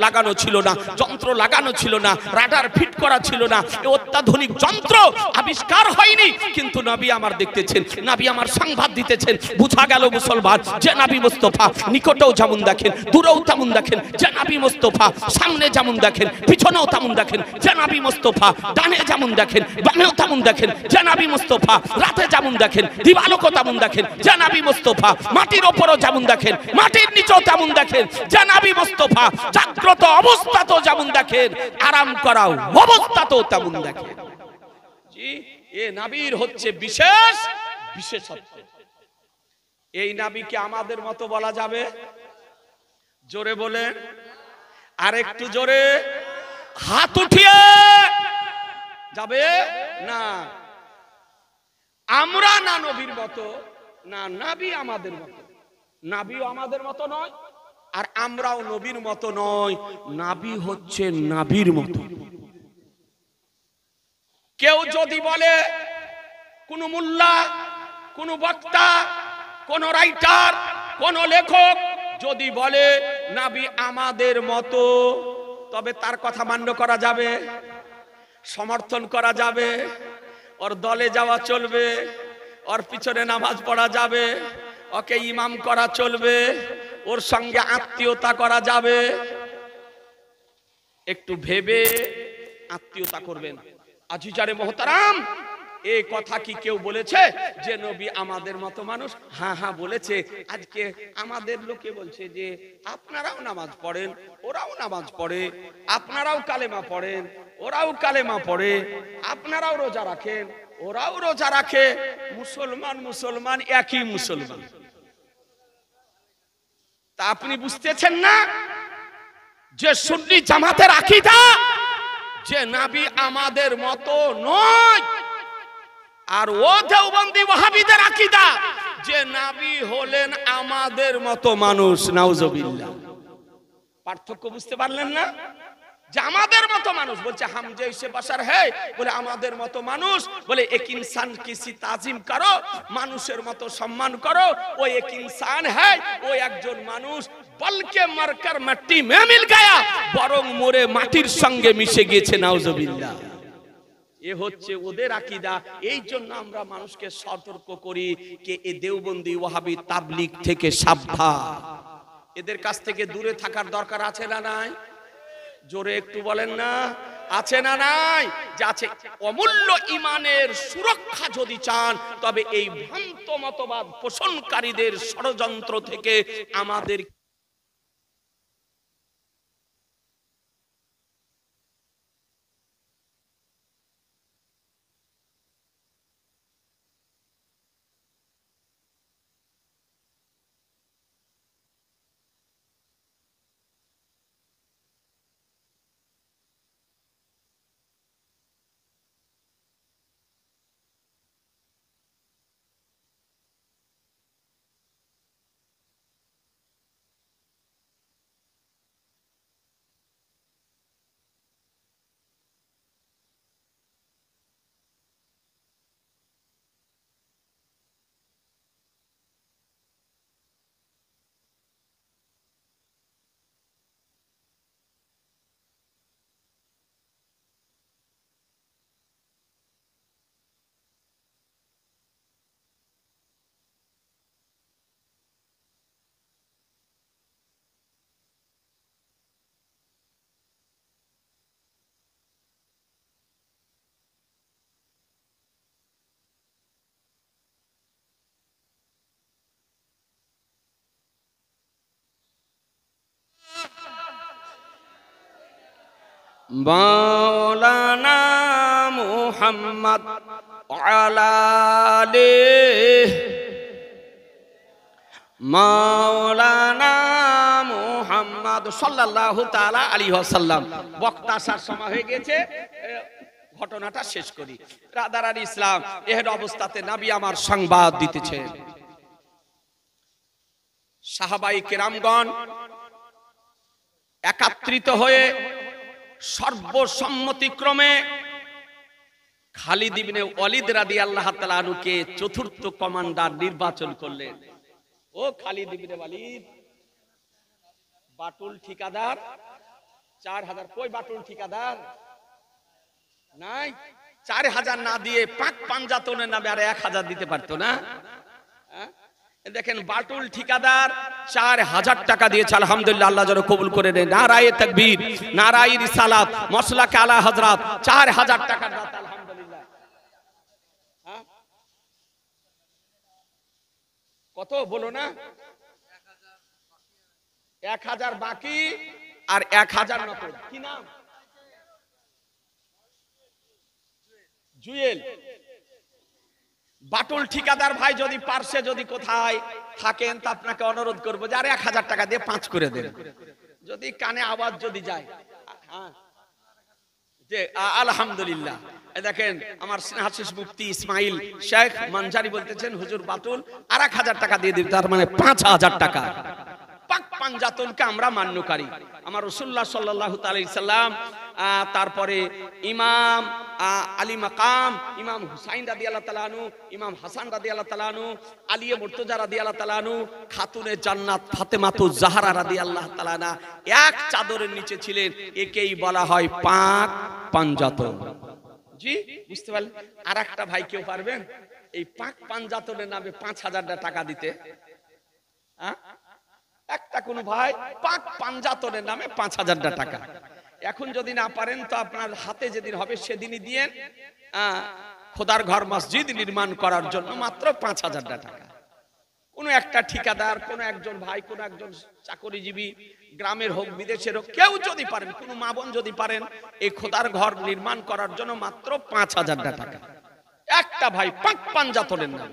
লাগানো ছিল না, যন্ত্র লাগানো ছিল না, রাডার ফিট করা ছিল না, অত্যাধুনিক যন্ত্র আবিষ্কার হয়নি। কিন্তু নবী আমার দেখতেছেন, নবী আমার সংবাদ দিতেছেন। বুঝা গেল মুসলমান যে নবী মুস্তাফা নিকটেও যেমন দেখেন, দূরেও তেমন দেখেন। যে নবী মুস্তাফা সামনে যেমন দেখেন, পিছনেও তেমন দেখেন। যে নবী মুস্তাফা ডানে যেমন দেখেন, বামেও তেমন দেখেন। যে নবী মুস্তাফা রাতে যেমন দেখেন, দিবালোকও তেমন দেখেন। যে নবী মুস্তাফা মাটির উপরও যেমন দেখেন, মাটির নিচেও তেমন দেখেন। যে নবী মুস্তাফা জাগ্রত অবস্থাতেও যেমন দেখেন, আরাম করা অবস্থাতেও তেমন দেখেন। জি, এ নবীর হচ্ছে বিশেষ বিশেষত্ব। এই নবীকে আমাদের মতো বলা যাবে? জোরে বলেন, আর একটু জোরে, হাত উঠিয়ে যাবে না। আমরা না নবীর মতো, না নবী আমাদের মতো। নবীও আমাদের মতো নয়, আর আমরাও নবীর মতো নয়। নবী হচ্ছে নবীর মতো। কেউ যদি বলে, কোন মোল্লা, কোন বক্তা, কোন রাইটার, কোন লেখক যদি বলে নবী আমাদের মতো, তবে তার কথা মান্য করা যাবে, সমর্থন করা যাবে, ওর দলে যাওয়া চলবে, ওর পিছনে নামাজ পড়া যাবে, ওকে ইমাম করা চলবে, ওর সঙ্গে আত্মীয়তা করা যাবে। একটু ভেবে আত্মীয়তা করবেন। আজিজারে মোহতারাম, এই কথা কি কেউ বলেছে যে নবী আমাদের মতো মানুষ? হ্যাঁ হ্যাঁ বলেছে। আজকে আমাদের লোকে বলছে যে আপনারাও নামাজ পড়েন, ওরাও নামাজ পড়ে, আপনারাও কালেমা পড়েন, ওরাও কালেমা পড়ে, আপনারাও রোজা রাখেন, ওরাও রোজা রাখে, মুসলমান মুসলমান একই মুসলমান। তা আপনি বুঝতেছেন না যে সুন্নি জামাতের আকীদা যে নবী আমাদের মতো নয়, আর ও দেওবন্দি ওয়াহাবিদের আকীদা যে নবী হলেন আমাদের মতো মানুষ। নাউজুবিল্লাহ। পার্থক্য বুঝতে পারলেন না? যে আমাদের মতো মানুষ বলছে হাম জৈসে বাশার है, বলে আমাদের মতো মানুষ, বলে এক ইনসান কিসি তাজিম করো, মানুষের মতো সম্মান করো, ও এক ইনসান है, ও একজন মানুষ, বলকে মারকার মাটি মে মিল গয়া, বরং মরে মাটির সঙ্গে মিশে গিয়েছে। নাউজুবিল্লাহ। এ হচ্ছে ওদের আকীদা। এই জন্য আমরা মানুষকে সতর্ক করি যে এ দেওবন্দি ওয়াহাবি তাবলীগ থেকে সাবধান, এদের কাছ থেকে দূরে থাকার দরকার আছে না নাই? জোরে একটু বলেন না, আছে না নাই? যে আছে। অমূল্য ইমানের সুরক্ষা যদি চান, তবে এই ভ্রান্ত মতবাদ পোষণকারীদের ষড়যন্ত্র থেকে আমাদের মাওলানা মুহাম্মদ ওয়ালা আলিহি, মাওলানা মুহাম্মদ সাল্লাল্লাহু তাআলা আলাইহি ওয়াসাল্লাম। বক্তা আসার সময় হয়ে গেছে, ঘটনাটা শেষ করি। রাদারার ইসলাম এর অবস্থাতে নবী আমার সংবাদ দিতেছে। সাহাবাই কেরামগণ একত্রিত হয়ে সর্বসম্মতিক্রমে খালিদ ইবনে ওয়ালিদ রাদিয়াল্লাহু তাআলা আনহুকে চতুর্থ কমান্ডার নির্বাচন করলেন। ও খালিদ ইবনে ওয়ালিদ, বাটুল ঠিকাদার 4000, কই বাটুল ঠিকাদার নাই? 4000 না দিয়ে পাক পাঞ্জাতনের নামে আর 1000 দিতে পারতো না? দেখেন বাটুল ঠিকাদার 4000 টাকা দিয়েছে। আলহামদুলিল্লাহ, আল্লাহ যেন কবুল করে নেন। নারায়ে তাকবীর, নারায়ে রিসালাত, মাসলাকে আলা হযরত। 4000 টাকার দাতা, আলহামদুলিল্লাহ। কত বলো না? 1000 বাকি আর 1000 নকদ। কি নাম? জুয়েল। বাটুল ঠিকাদার ভাই যদি পার্শ্বে যদি কোথায় থাকেন, তা আপনাকে অনুরোধ করবো যে আরে 1000 টাকা দিয়ে 5 করে দেন, যদি কানে আওয়াজ যদি যায়। যে আলহামদুলিল্লাহ। দেখেন আমার হাসিস মুফতি ইসমাইল শেখ মানজারি বলতেছেন, হুজুর বাটুল আর 1000 টাকা দিয়ে দিন, তার মানে 5000 টাকা। পাক পাঞ্জাতনকে আমরা মান্যকারী। আমার রাসূলুল্লাহ সাল্লাল্লাহু আলাইহি সাল্লাম, তারপরে ইমাম আলী মাকাম, ইমাম হুসাইন রাদিয়াল্লাহু তাআলা আনহু, ইমাম হাসান রাদিয়াল্লাহু তাআলা আনহু, আলিয়ে মুর্তজা রাদিয়াল্লাহু তাআলা আনহু, খাতুনে জান্নাত ফাতেমাতুজ জাহরা রাদিয়াল্লাহু তাআলা আনহা এক চাদরের নিচে ছিলেন। একেই বলা হয় পাক পাঞ্জাতন। জি, বুঝতে পারলেন? আর একটা ভাই কেউ পারবেন এই পাক পাঞ্জাতনের নামে ৫,০০০ টাকা দিতে? একটা কোন ভাই পাক পাঞ্জাতনের নামে ৫,০০০ টাকা। এখন যদি না পারেন তো আপনার হাতে যেদিন হবে সেদিনই দিয়েন, খোদার ঘর মসজিদ নির্মাণ করার জন্য মাত্র ৫,০০০ টাকা। কোন একটা ঠিকাদার, কোন একজন ভাই, কোন একজন চাকরিজীবী, গ্রামের হোক বিদেশের হোক, কেউ যদি পারেন, কোন মা বোন যদি পারেন এই খোদার ঘর নির্মাণ করার জন্য মাত্র ৫,০০০ টাকা। একটা ভাই পাক পাঞ্জাতনের নাম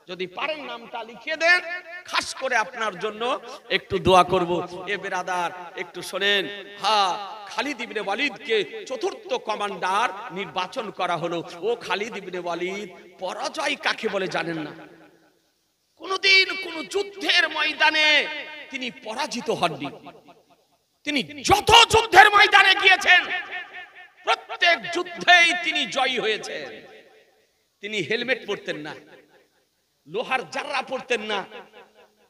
যদি পারেন নামটা লিখিয়ে দেন, খাস করে আপনার জন্য একটু দোয়া করব। এ বেরাদার একটু শোনেন, হ্যাঁ, খালিদ ইবনে ওয়ালিদকে চতুর্থ কমান্ডার নির্বাচন করা হলো। ও খালিদ ইবনে ওয়ালিদ পরাজয় কাকে বলে জানেন না? কোনদিন কোন যুদ্ধের ময়দানে তিনি পরাজিত হননি। তিনি যত যুদ্ধের ময়দানে গিয়েছেন প্রত্যেক যুদ্ধেই তিনি জয়ী হয়েছেন। তিনি হেলমেট পরতেন না, লোহার জাররা পরতেন না,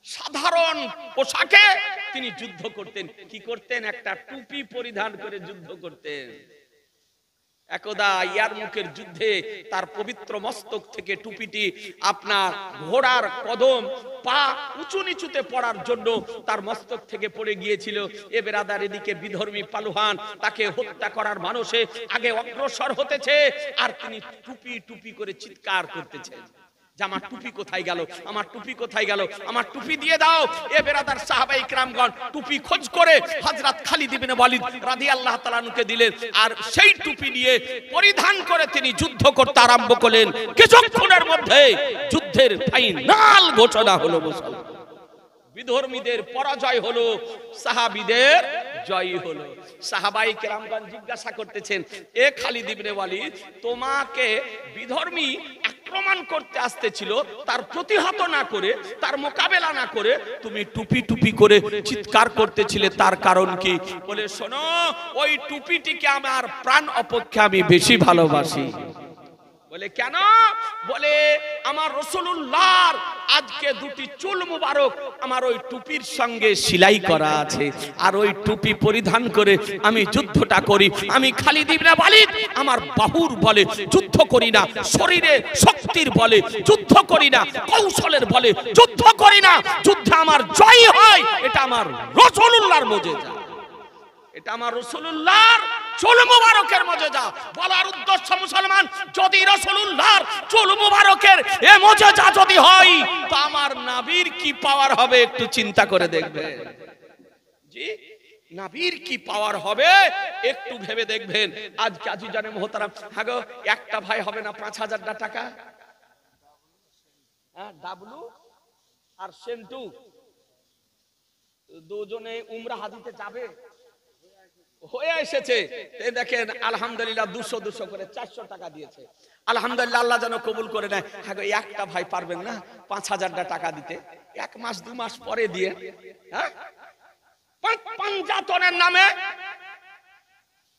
সাধারণ পোশাকে তিনি যুদ্ধ করতেন। কি করতেন? একটা টুপি পরিধান করে যুদ্ধ করতেন। একদা ইয়ারমুকের যুদ্ধে তার পবিত্র মস্তক থেকে টুপিটি আপনার ঘোড়ার কদম পা উঁচু নিচুতে পড়ার জন্য তার মস্তক থেকে পড়ে গিয়েছিল। এ বেরাদার এদিকে বিধর্মী পালোহান তাকে হত্যা করার মানুষে আগে অগ্রসর হতেছে, আর তিনি টুপি টুপি করে চিৎকার করতেছেন যে আমার টুপি কোথায় গেল, আমার টুপি কোথায় গেল, আমার টুপি দিয়ে দাও। এ বেরাদার সাহাবায়ে কিরামগণ টুপি খোঁজ করে হযরত খালিদ ইবনে ওয়ালিদ রাদিয়াল্লাহু তাআলা আনহুকে দিলেন, আর সেই টুপি নিয়ে পরিধান করে তিনি যুদ্ধ করতে আরম্ভ করলেন। কিছুক্ষণের মধ্যে যুদ্ধের ফাইনাল ঘোষণা হলো। মুসলমান বিধর্মীদের পরাজয় হলো, সাহাবীদের জয় হলো। সাহাবায়ে কেরামগণ জিজ্ঞাসা করতেছেন, এ খালিদ ইবনে ওয়ালিদ, তোমাকে বিধর্মী আক্রমণ করতে আসতেছিল, তার প্রতিহত না করে, তার মোকাবেলা না করে তুমি টুপি টুপি করে চিৎকার করতেছিলে, তার কারণ কি? বলে, শোনো, ওই টুপিটিকে আমার প্রাণ অপেক্ষা আমি বেশি ভালোবাসি। বলে, কেন? বলে, আমার রাসূলুল্লাহর আজকে দুটি চুল মুবারক আমার ওই টুপির সঙ্গে সেলাই করা আছে, আর ওই টুপি পরিধান করে আমি যুদ্ধটা করি। আমি খালিদ ইবনে ওয়ালিদ আমার বাহুর বলে যুদ্ধ করি না, শরীরে শক্তির বলে যুদ্ধ করি না, কৌশলের বলে যুদ্ধ করি না, যুদ্ধে আমার জয় হয়। এটা আমার রাসূলুল্লাহর মুজিজা, এটা আমার রাসূলুল্লাহর চুল মুবারকের মুজিজা। বলার উদ্দেশ্য মুসলমান, যদি রাসূলুল্লাহর চুল মুবারকের এ মুজিজা যদি হয় তো আমার নবীর কি পাওয়ার হবে একটু চিন্তা করে দেখবেন। জি, নবীর কি পাওয়ার হবে একটু ভেবে দেখবেন। আজ কাজী জানে মোহতারাম, হ্যাঁ গো, একটা ভাই হবে না ৫,০০০ টাকা? হ্যাঁ, ডাবলু আর সেন্টু দুজনে উমরা হাজিতে যাবে, হয়ে এসেছে। দেখেন আলহামদুলিল্লাহ ২০০ করে ৪০০ টাকা দিয়েছে। আলহামদুলিল্লাহ, আল্লাহ যেন কবুল করে নেয়। হ্যাঁ, একটা ভাই পারবেন না ৫,০০০ টাকা দিতে? ১ মাস ২ মাস পরে দিয়ে, হ্যাঁ, পাঞ্জাতনের নামে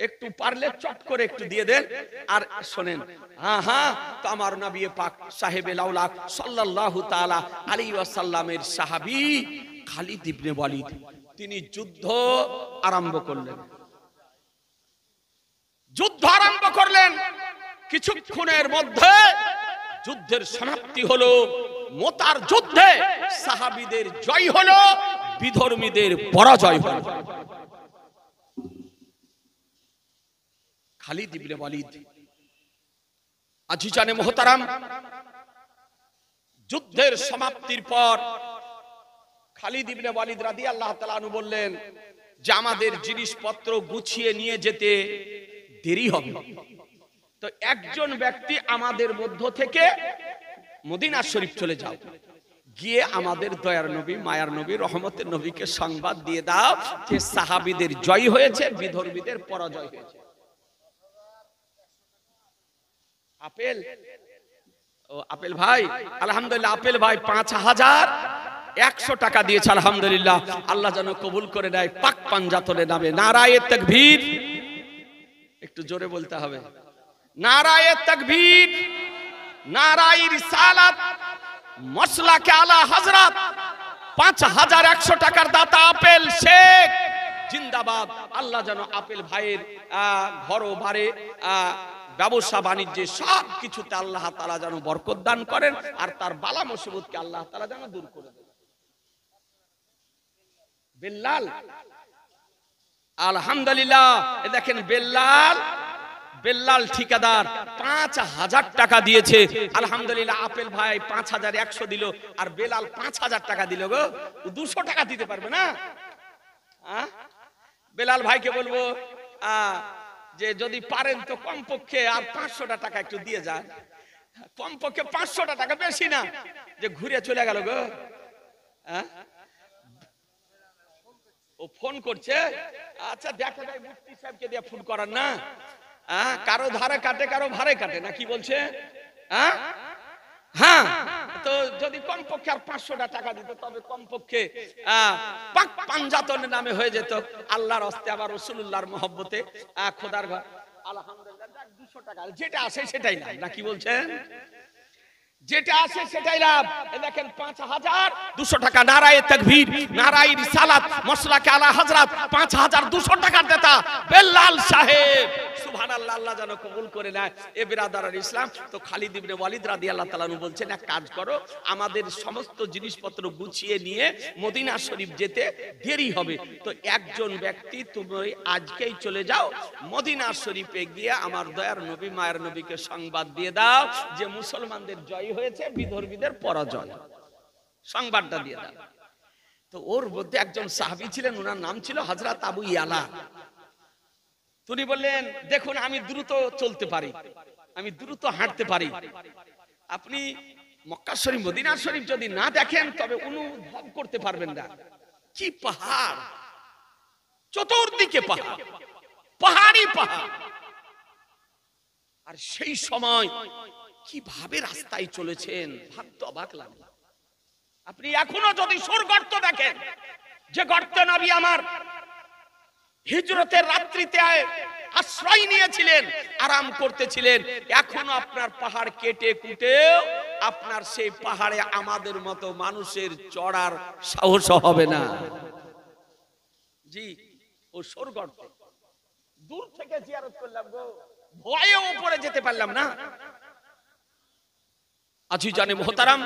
একটু পারলে চট করে একটু দিয়ে দেন। আর শোনেন, হ্যাঁ হ্যাঁ, তো আমার নবী পাক সাহেবে লাউলাক সাল্লাল্লাহু তাআলা আলাইহি ওয়াসাল্লামের সাহাবী খালিদ ইবনে ওয়ালিদ তিনি যুদ্ধ আরম্ভ করলেন। যুদ্ধ আরম্ভ করলেন, কিছুক্ষণের মধ্যে যুদ্ধের সমাপ্তি হলো। মোতার যুদ্ধে সাহাবীদের জয় হলো, বিধর্মীদের পরাজয় হলো। খালিদ ইবনে ওয়ালিদ আজিজানে মুহতারাম, যুদ্ধের সমাপ্তির পর খালিদ ইবনে ওয়ালিদ রাদিয়াল্লাহু তাআলা আনহু বললেন যে আমাদের জিনিসপত্র গুছিয়ে নিয়ে যেতে দেরি হবে, তো একজন ব্যক্তি আমাদের মধ্য থেকে মদিনা শরীফ চলে যাও, গিয়ে আমাদের দয়ার নবী, মায়ার নবী, রহমতের নবীকে সংবাদ দিয়ে দাও যে সাহাবীদের জয় হয়েছে, বিধর্মীদের পরাজয় হয়েছে। আপেল, ও আপেল ভাই, আলহামদুলিল্লাহ, আপেল ভাই ৫,০০০ 100 টাকা দিয়েছে আলহামদুলিল্লাহ আল্লাহ যেন কবুল করে নেয় পাক পাঞ্জাতনের নামে নারায়ে তাকবীর একটু জোরে বলতে হবে নারায়ে তাকবীর নারায়ে রিসালাত মাসলাকে আলা হযরত 5100 টাকার দাতা আপেল শেখ জিন্দাবাদ আল্লাহ যেন আপেল ভাইয়ের ঘর ও বাড়ি ব্যবসা বাণিজ্যে সব কিছুতে আল্লাহ তাআলা যেন বরকত দান করেন আর তার বালা মুসিবতকে আল্লাহ তাআলা যেন দূর করে দেন বেল্লাল আলহামদুলিল্লাহ দেখেন বেল্লাল ঠিকাদার 5000 টাকা দিয়েছে আলহামদুলিল্লাহ আপেল ভাই 5100 দিল আর বেলাল 5000 টাকা দিল গো 200 টাকা দিতে পারবে না বেলাল ভাইকে বলবো যে যদি পারেন তো কমপক্ষে আর 500 টাকা একটু দিয়ে যান কমপক্ষে 500 টাকা বেশি না যে ঘুরে চলে গেল গো ও ফোন করছে আচ্ছা দেখা যায় মুফতি সাহেবকে দিয়ে ফোন করার না কারো ধারে কাটে কারো ভারে কাটে না কি বলছে হ্যাঁ তো যদি কমপক্ষে আর 500 টাকা দিত তবে কমপক্ষে পাক পাঞ্জাতনের নামে হয়ে যেত আল্লাহর হস্তে আবার রাসূলুল্লাহর মহব্বতে খোদার ঘর আলহামদুলিল্লাহ 200 টাকা যেটা আসে সেটাই না কি বলছেন যেটা আসে সেটাই লাভ দেখেন 5200 টাকা নারায়ে তাকবীর নারায়ে রিসালাত মাসলাকে আলা হযরত 5200 টাকার দাতা বেল্লাল সাহেব সুবহানাল্লাহ আল্লাহ যেন কবুল করে নেয় এ বিরাদারান ইসলাম তো খালিদ ইবনে ওয়ালিদ রাদিয়াল্লাহু তাআলা আনহু বলছেন এক কাজ করো আমাদের সমস্ত জিনিসপত্র গুছিয়ে নিয়ে মদিনা শরীফ যেতে দেরি হবে তো একজন ব্যক্তি তুমি আজকেই চলে যাও মদিনা শরীফে গিয়ে আমার দয়ার নবী মায়ের নবীকে সংবাদ দিয়ে দাও যে মুসলমানদের জয় হয়েছে বিধর্মীদের পরাজয় সংবাদটা দিয়ে দাও তো ওর মধ্যে একজন সাহাবী ছিলেন ওনার নাম ছিল হযরত আবু ইয়ালা তিনি বললেন দেখুন আমি দ্রুত চলতে পারি আমি দ্রুত হাঁটতে পারি আপনি মক্কা শরীফ মদিনা শরীফ যদি না দেখেন তবে অনুভব করতে পারবেন না কি পাহাড় চতুর্দিকে পাহাড় পাহাড়ই পাহাড় আর সেই সময় কিভাবে রাস্তায় চলেছেন ভাবতে অবাক লাগে আপনি এখনো যদি সুর গর্ত দেখেন যে গর্তে নবী আমার হিজরতের রাত্রিতে আশ্রয় নিয়েছিলেন আরাম করতেছিলেন এখনো আপনার পাহাড় কেটে কুটেও আপনার সেই পাহাড়ে আমাদের মতো মানুষের চড়ার সাহস হবে না জি ও সুর গর্ত দূর থেকে জিয়ারত করলাম গো ভয়ে উপরে যেতে পারলাম না আজিজানে মুহতারাম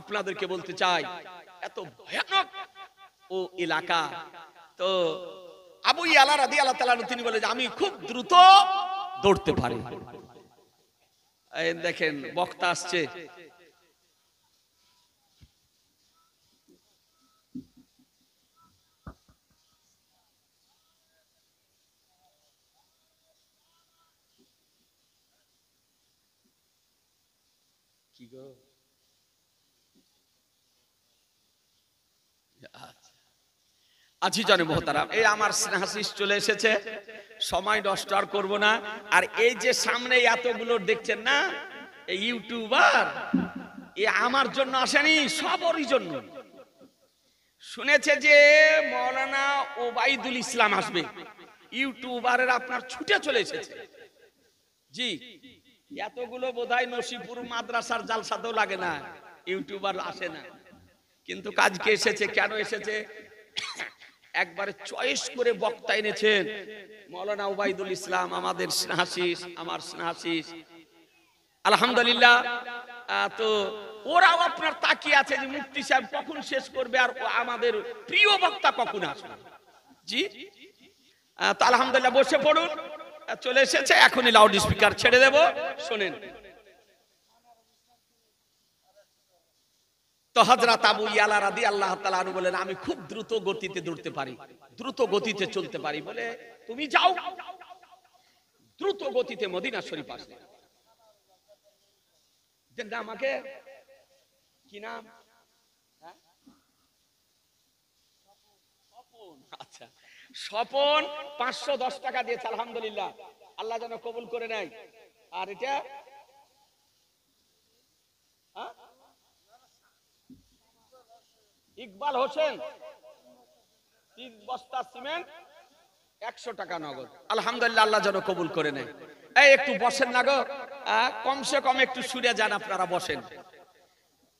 আপনাদেরকে বলতে চাই এত ভয়ানক ও এলাকা তো আবু ইয়ালা রাদিয়াল্লাহু তাআলা তিনি বলে যে আমি খুব দ্রুত দৌড়তে পারি এই দেখেন বক্তা আসছে কি গো আজিজানে মুহতারাম এই আমার স্নেহাশিস চলে এসেছে সময় নষ্ট আর করব না আর এই যে সামনে এতগুলো দেখছেন না এই ইউটিউবার এ আমার জন্য আসেনি সবরই জন্য শুনেছে যে মাওলানা ওবাইদুল ইসলাম আসবে ইউটিউবারের আপনার ছুটে চলে এসেছে জি এতগুলো বোধহয় নসিপুর মাদ্রাসার জালসাতেও লাগে না ইউটিউবার আসে না কিন্তু কাজকে এসেছে কেন এসেছে একবারে চয়েস করে বক্তা এনেছেন মাওলানা ওবাইদুল ইসলাম আমাদের স্নেহাশিস আমার স্নেহাশিস আলহামদুলিল্লাহ তো ওরাও আপনার তাকিয়ে আছে যে মুফতি সাহেব কখন শেষ করবে আর আমাদের প্রিয় বক্তা কখন আসবে জি তো আলহামদুলিল্লাহ বসে পড়ুন চলে এসেছে এখনই লাউড স্পিকার ছেড়ে দেব শুনেন তো হযরত আবু ইয়ালা রাদিয়াল্লাহু তাআলা আনহু বলেন আমি খুব দ্রুত গতিতে দৌড়তে পারি দ্রুত গতিতে চলতে পারি বলে তুমি যাও দ্রুত গতিতে মদিনা শরীফ আসবে দেন আমাকে কি নাম স্বপন আচ্ছা স্বপন 510 টাকা দিয়েছে আলহামদুলিল্লাহ আল্লাহ যেন কবুল করে নেয় আর এটা ইকবাল হোসেন 3 বস্তা সিমেন্ট 100 টাকা নগদ। আলহামদুলিল্লাহ, আল্লাহ যেন কবুল করে নেয়। এই একটু বসেন না গো, কমসে কম একটু সুরে যান, আপনারা বসেন।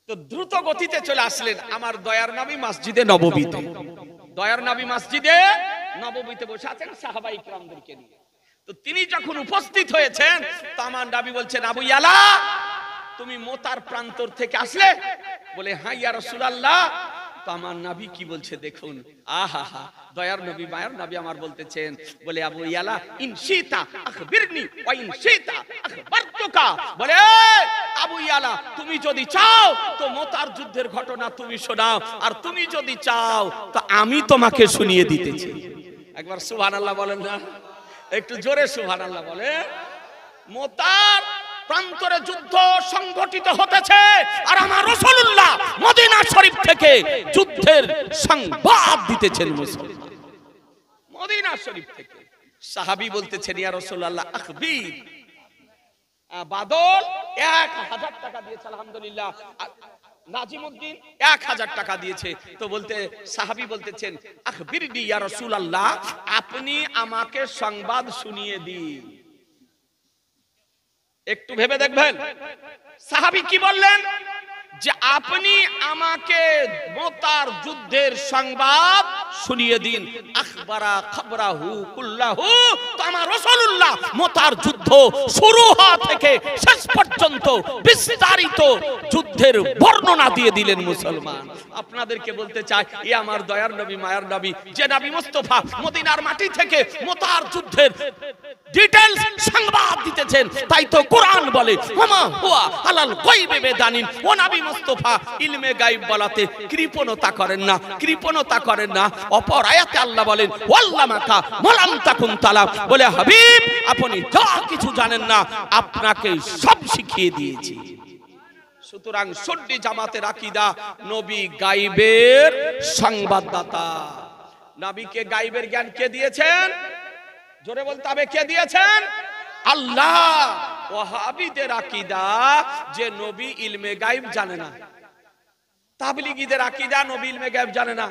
তো দ্রুত গতিতে চলে আসলেন আমার দয়ার নবী মসজিদে নববীতে। দয়ার নবী মসজিদে নববীতে বসে আছেন সাহাবায়ে কিরামদেরকে নিয়ে। তো তিনি যখন উপস্থিত হয়েছেন, তো আমার নবী বলছেন, আবু ইয়ালা তুমি মোতার প্রান্তর থেকে আসলে? বলে, হ্যাঁ ইয়া রাসূলুল্লাহ। তো আমার নবী কি বলছে দেখুন, আহা হা, দয়ার নবী মায়ার নবী আমার বলতেছেন, বলে আবু ইয়ালা ইনশিতা আখবিরনি ওয়া ইনশিতা আখবারতুকা। বলে আবু ইয়ালা তুমি যদি চাও তো মোতার যুদ্ধের ঘটনা তুমি শোনাও, আর তুমি যদি চাও তো আমি তোমাকে শুনিয়ে দিতেছি। একবার সুবহানাল্লাহ বলেন না, একটু জোরে সুবহানাল্লাহ বলে। মোতার প্রান্তরে যুদ্ধ সংগঠিত হতেছে, আর আমার রাসূলুল্লাহ মদিনা শরীফ থেকে যুদ্ধের সংবাদ দিতেছেন মুসলমান। মদিনা শরীফ থেকে সাহাবী বলতেছেন, ইয়া রাসূলুল্লাহ আখবির। বাদল 1000 টাকা দিয়েছে, আলহামদুলিল্লাহ। নাজিমউদ্দিন 1000 টাকা দিয়েছে। তো বলতে সাহাবী বলতেছেন, আখবিরনি ইয়া রাসূলুল্লাহ, আপনি আমাকে সংবাদ শুনিয়ে দিন। একটু ভেবে দেখবেন সাহাবী কি বললেন, যে আপনি আমাকে মোতার যুদ্ধের সংবাদ শুনিয়ে দিন। আখবারা খবরাহু কুল্লাহু। তো আমার রাসূলুল্লাহ মোতার যুদ্ধ শুরু হওয়া থেকে শেষ পর্যন্ত বিস্তারিত যুদ্ধের বর্ণনা দিয়ে দিলেন মুসলমান। আপনাদেরকে বলতে চাই, এ আমার দয়ার নবী মায়ার নবী, যে নবী মুস্তাফা মদিনার মাটি থেকে মোতার যুদ্ধের ডিটেইলস সংবাদ দিতেছেন। তাই তো কোরআন বলে, ওমা হুয়া আলাল গায়বি বিদানিন। ও নবী মুস্তাফা ইলমে গায়ব বলাতে কৃপণতা করেন না, কৃপণতা করেন না। অপর আয়াতে আল্লাহ বলেন, ওয়াল্লামাকা মালাম তাকুন তালা। বলে হাবিব আপনি যা কিছু জানেন না, আপনাকে সব শিখিয়ে দিয়েছি। সুতরাং সুন্নি জামাতের আকীদা, নবী গায়বের সংবাদদাতা। নবীকে গায়বের জ্ঞান কে দিয়েছেন? জোরে বলতে হবে, কে দিয়েছেন? আল্লাহ। ওয়াহাবীদের আকীদা যে নবী ইলমে গায়ব জানে না। তাবলীগীদের আকীদা নবী ইলমে গায়ব জানে না।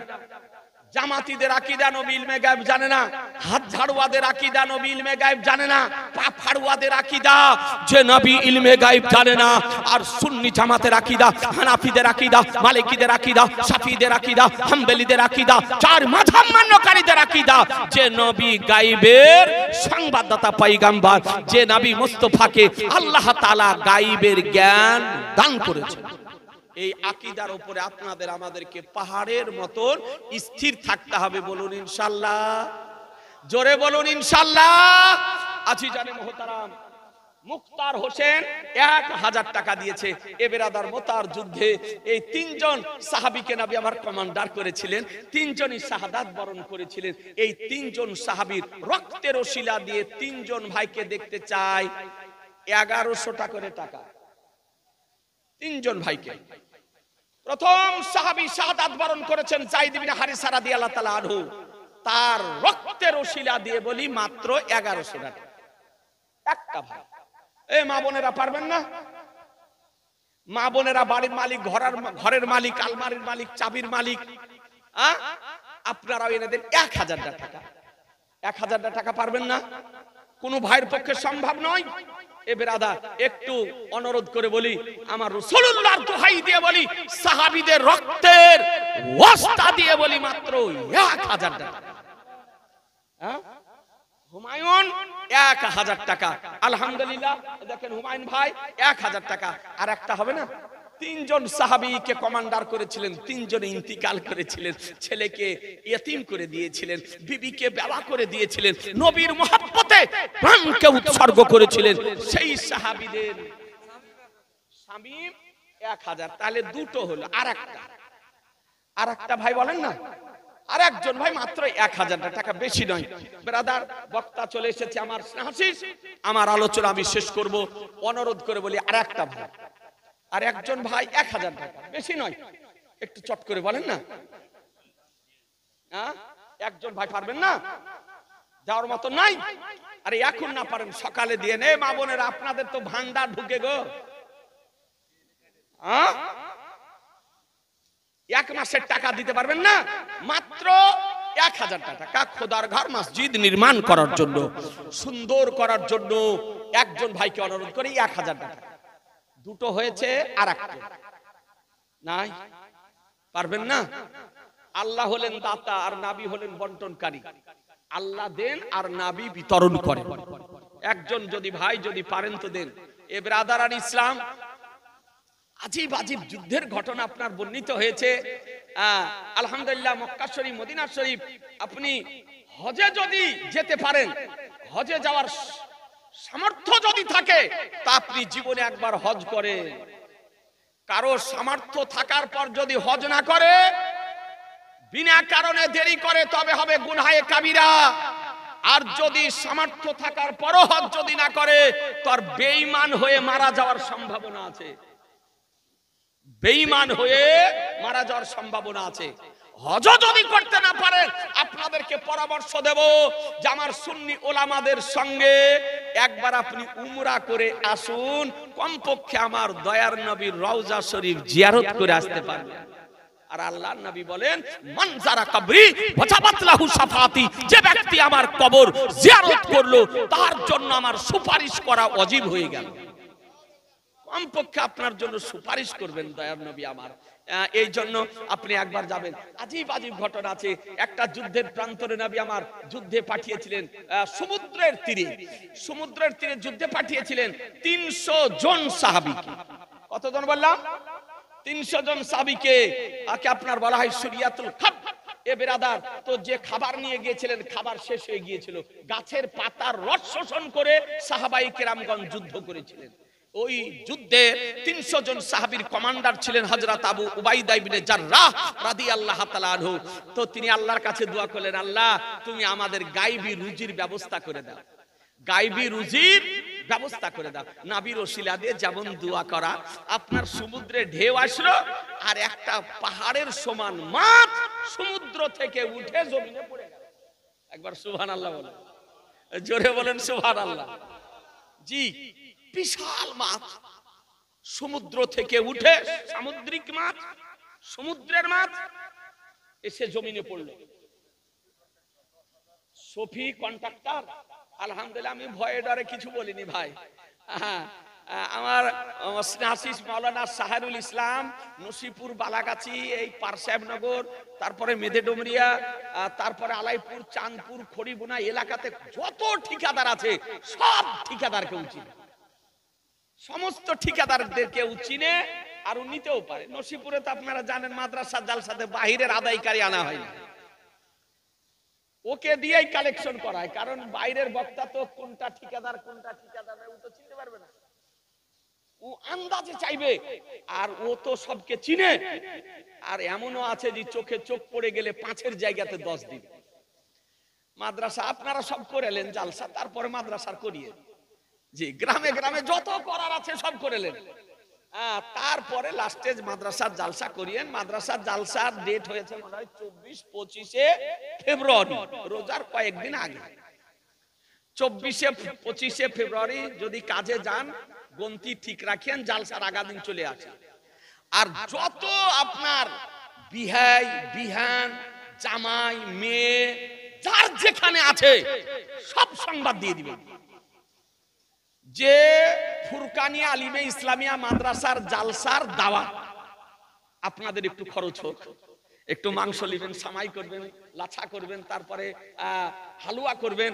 জামাতীদের আকীদা নবী ইলমে গায়ব জানে না। হাত ঝাড়ুয়াদের আকীদা নবী ইলমে গায়ব জানে না। পা ফাড়ুয়াদের আকীদা যে নবী ইলমে গায়ব জানে না। আর সুন্নি জামাতের আকীদা, হানাফিদের আকীদা, মালিকীদের আকীদা, শাফিঈদের আকীদা, হাম্বলীদের আকীদা, চার মাযহাব মান্যকারীদের আকীদা যে নবী গায়বের সংবাদদাতা পয়গম্বর, যে নবী মুস্তাফাকে আল্লাহ তাআলা গায়বের জ্ঞান দান করেছেন। এই আকীদার উপরে আপনাদের আমাদেরকে পাহাড়ের মতন স্থির থাকতে হবে। বলুন ইনশাআল্লাহ, জোরে বলুন ইনশাআল্লাহ। আছি জানে মোহতারাম, মুখতার হোসেন 1000 টাকা দিয়েছে। এ বেরাদার মোতার যুদ্ধে এই 3 জন সাহাবীকে নবী আমার কমান্ডার করেছিলেন, 3 জনই শাহাদাত বরণ করেছিলেন। এই 3 জন সাহাবীর রক্তের ওসিলা দিয়ে 3 জন ভাইকে দেখতে চাই 1100 টাকা করে টাকা। 3 জন ভাইকে। প্রথম সাহাবী শাহাদাত বরণ করেছেন যায়েদ ইবনে হারিসা রাদিয়াল্লাহু তাআলা আনহু। তার রক্তের ওসিলা দিয়ে বলি মাত্র 1100 টাকা। একটা ভাই। এই মা বোনেরা পারবেন না? মা বোনেরা বাড়ির মালিক, ঘরের মালিক, আলমারির মালিক, চাবির মালিক, আপনারাও এনে দেন 1000 টাকা। 1000 টাকা পারবেন না? কোন ভাইয়ের পক্ষে সম্ভব নয়। এ বেরাদার একটু অনুরোধ করে বলি, আমার রাসূলুল্লাহর দোহাই দিয়ে বলি, সাহাবীদের রক্তের ওয়াস্তা দিয়ে বলি মাত্র 1000 টাকা। হুমায়ুন 1000 টাকা। আলহামদুলিল্লাহ দেখেন হুমায়ুন ভাই 1000 টাকা। আর একটা হবে না? 3 জন সাহাবীকে কমান্ডার করেছিলেন, 3 জন ইন্তিকাল করেছিলেন, ছেলেকে ইয়তীম করে দিয়েছিলেন, বিবিকে বেওয়া করে দিয়েছিলেন, নবীর মহব্বতে প্রাণকে উৎসর্গ করেছিলেন। সেই সাহাবীদের শামীম 1000। তাহলে দুটো হলো। আর একটা ভাই বলেন না, আর একজন ভাই মাত্র 1000 টাকা, বেশি নয়। ব্রাদার বক্তা চলে এসেছে, আমার হাসিস, আমার আলোচনা আমি শেষ করব। অনুরোধ করে বলি, আর একটা ভাই, আর একজন ভাই 1000 টাকা, বেশি নয়, একটু চট করে বলেন না। একজন ভাই পারবেন না? যাওয়ার মতো নাই? আরে এখন না পারেন সকালে দিয়ে নে। মা বোনেরা আপনাদের তো ভান্ডার ঢুকে গো। এক মাসের টাকা দিতে পারবেন না, মাত্র 1000 টাকা খোদার ঘর মসজিদ নির্মাণ করার জন্য, সুন্দর করার জন্য একজন ভাইকে অনুরোধ করি 1000 টাকা। দুটো হয়েছে আর একটা নাই, পারবেন না? আল্লাহ হলেন দাতা আর নাবী হলেন বন্টনকারী। আল্লাহ দেন আর নাবী বিতরণ করেন। একজন যদি ভাই যদি পারেন তো দেন। এ ব্রাদার ইসলাম, আজীব আজীব যুদ্ধের ঘটনা আপনার বর্ণিত হয়েছে। আলহামদুলিল্লাহ, মক্কা শরীফ, মদিনা শরীফ, আপনি হজে যদি যেতে পারেন, হজে যাওয়ার সামর্থ্য যদি থাকে তা আপনি জীবনে একবার হজ করেন। কারো সামর্থ্য থাকার পর যদি হজ না করে, বিনা কারণে দেরি করে, তবে হবে গুনাহে কাবিরা। আর যদি সামর্থ্য থাকার পরও হজ যদি না করে, তার বেঈমান হয়ে মারা যাওয়ার সম্ভাবনা আছে। বেঈমান হয়ে মারা যাওয়ার সম্ভাবনা আছে। হজ যদি করতে না পারেন, আপনাদেরকে পরামর্শ দেব যে আমার সুন্নি ওলামাদের সঙ্গে একবার আপনি উমরা করে আসুন, কমপক্ষে আমার দয়ার নবীর রওজা শরীফ জিয়ারত করে আসতে পারবেন। আর আল্লাহর নবী বলেন, মান যারা কবরি ওয়াজাবাত লাহু শাফাতি, যে ব্যক্তি আমার কবর জিয়ারত করলো তার জন্য আমার সুপারিশ করা ওয়াজিব হয়ে গেল। কমপক্ষে আপনার জন্য সুপারিশ করবেন দয়ার নবী আমার। এই জন্য আপনি একবার যাবেন। আজীব আজীব ঘটনা আছে। একটা যুদ্ধের প্রান্তরে নবী আমার যুদ্ধে পাঠিয়েছিলেন, সমুদ্রের তীরে, সমুদ্রের তীরে যুদ্ধে পাঠিয়েছিলেন 300 জন সাহাবীকে। কতজন বললাম? 300 জন সাহাবীকে। আপনার বলা হয় শরিয়াতুল খাব। এ বেরাদার, তো যে খাবার নিয়ে গিয়েছিলেন, খাবার শেষ হয়ে গিয়েছিল। গাছের পাতার রস শোষণ করে সাহাবায়ে কেরামগণ যুদ্ধ করেছিলেন। ওই যুদ্ধে 300 জন সাহাবীর কমান্ডার ছিলেন হযরত আবু উবাইদা ইবনে জাররাহ রাদিয়াল্লাহু তাআলা আনহু। তো তিনি আল্লাহর কাছে দোয়া করলেন, আল্লাহ তুমি আমাদের গায়বী রুজির ব্যবস্থা করে দাও, গায়বী রুজির ব্যবস্থা করে দাও। নবীর ওসিলা দিয়ে যেমন দোয়া করা, আপনার সমুদ্রে ঢেউ আসলো আর একটা পাহাড়ের সমান মাছ সমুদ্র থেকে উঠে জমিনে পড়ে গেল। একবার সুবহানাল্লাহ বলেন, জোরে বলেন সুবহানাল্লাহ। জি, বিশাল মাছ সমুদ্র থেকে উঠে, সামুদ্রিক মাছ, সমুদ্রের মাছ এসে জমিনে পড়লো। সফি কন্ট্রাক্টর, আলহামদুলিল্লাহ, আমি ভয়ে ডরে কিছু বলিনি ভাই। আমার হাসিস মাওলানা সাহারুল ইসলাম, নসিপুর, বালাগাছি, এই পারসাহেবনগর, তারপরে মেদেডুমরিয়া, তারপরে আলাইপুর, চাঁদপুর, খড়িবোনা এলাকাতে যত ঠিকাদার আছে সব ঠিকাদারকে চিনে, সমস্ত ঠিকাদারদেরকে চিনে আর নিতেও পারে। নসিপুরে তো আপনারা জানেন মাদ্রাসা জালসাতে বাহিরের আদায়কারী আনা হয় না, ওকে দিয়েই কালেকশন করায়। কারণ বাইরের বক্তা তো কোনটা ঠিকাদার ও তো চিনতে পারবে না, ও আন্দাজে চাইবে, আর ও তো সবকে চিনে। আর এমনও আছে যে চোখে চোখ পড়ে গেলে 5-এর জায়গাতে 10 দিবে। মাদ্রাসা আপনারা সব করেলেন জালসা, তারপরে মাদ্রাসার করিয়ে, জি, গ্রামে গ্রামে যত করার আছে সব করেলেন, তারপরে লাস্টে মাদ্রাসার জালসা করিয়েন। মাদ্রাসার জালসার ডেট হয়েছে মনে হয় 24-25 ফেব্রুয়ারি, রোজার কয়েকদিন আগে। 24-25 ফেব্রুয়ারি যদি কাজে যান, গন্তি ঠিক রাখেন, জালসার আগাদিন চলে আসে। আর যত আপনার বিহাই, বিহান, জামাই, মেয়ে যার যেখানে আছে সব সংবাদ দিয়ে দিবেন যে ফুরকানিয়া আলিমে ইসলামিয়া মাদ্রাসার জালসার দাওয়াত, আপনাদের একটু খরচ হোক, একটু মাংস নেবেন, সামাই করবেন, লাছা করবেন, তারপরে হালুয়া করবেন,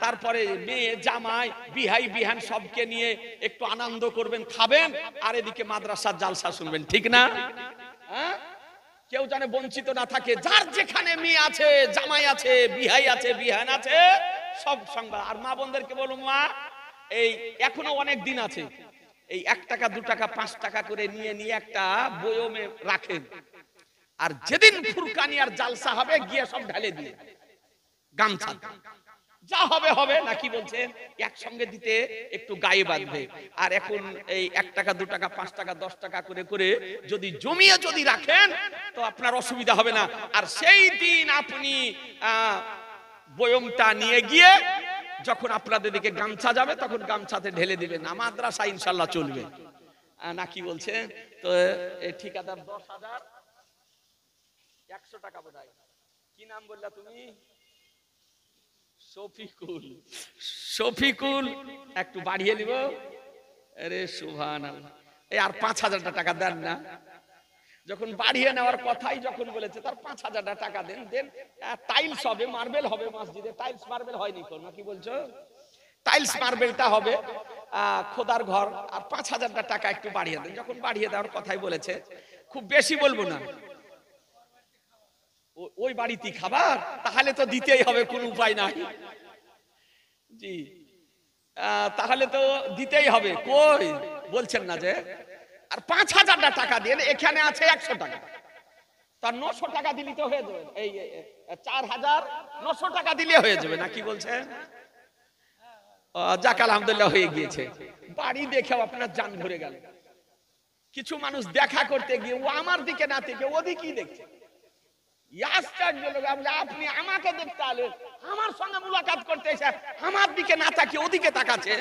তারপরে মেয়ে, জামাই, বিহাই, বিহান সবকে নিয়ে একটু আনন্দ করবেন, খাবেন, আর এদিকে মাদ্রাসার জালসা শুনবেন, ঠিক না? কেউ জানে বঞ্চিত না থাকে। যার যেখানে মেয়ে আছে, জামাই আছে, বিহাই আছে, বিহান আছে, সব সংবাদ। আর মা বোনদেরকে বলুন, মা এই এখনো অনেক দিন আছে, এই 1 টাকা 2 টাকা 5 টাকা করে নিয়ে নিয়ে একটা বয়মে রাখেন, আর যেদিন ফুরকানিয়ার জালসা হবে গিয়ে সব ঢালে দিয়ে গামছা, যা হবে হবে, নাকি বলছেন একসঙ্গে দিতে একটু গায়ে বাঁধবে। আর এখন এই 1 টাকা 2 টাকা 5 টাকা 10 টাকা করে করে যদি জমিয়ে যদি রাখেন তো আপনার অসুবিধা হবে না। আর সেই দিন আপনি বয়মটা নিয়ে গিয়ে যখন আপনাদের দিকে গামছা যাবে তখন গামছাতে ঢেলে দিবেন, মাদ্রাসা ইনশাল্লাহ চলবে, নাকি বলছেন? তো এই ঠিকাদার 10,000 100 টাকা বোধহয়। কি নাম বললা তুমি? শফিকুল। শফিকুল একটু বাড়িয়ে নিব। আরে সুবহানাল্লাহ। এই আর 5000 টাকা দেন না? যখন বাড়িয়ে নেওয়ার কথাই যখন বলেছে তার 5000 টাকা দেন। দেন টাইলস হবে, মার্বেল হবে মসজিদে। টাইলস মার্বেল হয়নি কোন, কি বলছো? টাইলস মার্বেলটা হবে, খোদার ঘর। আর 5000 টাকা একটু বাড়িয়ে দেন। যখন বাড়িয়ে দেওয়ার কথাই বলেছে, খুব বেশি বলবো না। ওই বাড়িতেই খাবার, তাহলে তো দিতেই হবে, কোনো উপায় নাই। জি, তাহলে তো দিতেই হবে। কই বলছেন না যে? আর 5000 টাকা দিয়ে এখানে আছে 100 টাকা, তার 900 টাকা দিলে তো হয়ে যাবে। এই 4900 টাকা দিলে হয়ে যাবে না, কি বলছেন? যাক আলহামদুলিল্লাহ হয়ে গিয়েছে। বাড়ি দেখেও আপনার জান ভরে গেল। কিছু মানুষ দেখা করতে গিয়ে ও আমার দিকে না থেকে ওদিকেই দেখছে। আপনি আমাকে দেখতে আলেন, আমার সঙ্গে মুলাকাত করতে এসে আমার দিকে না তাকিয়ে ওদিকে তাকাচ্ছে।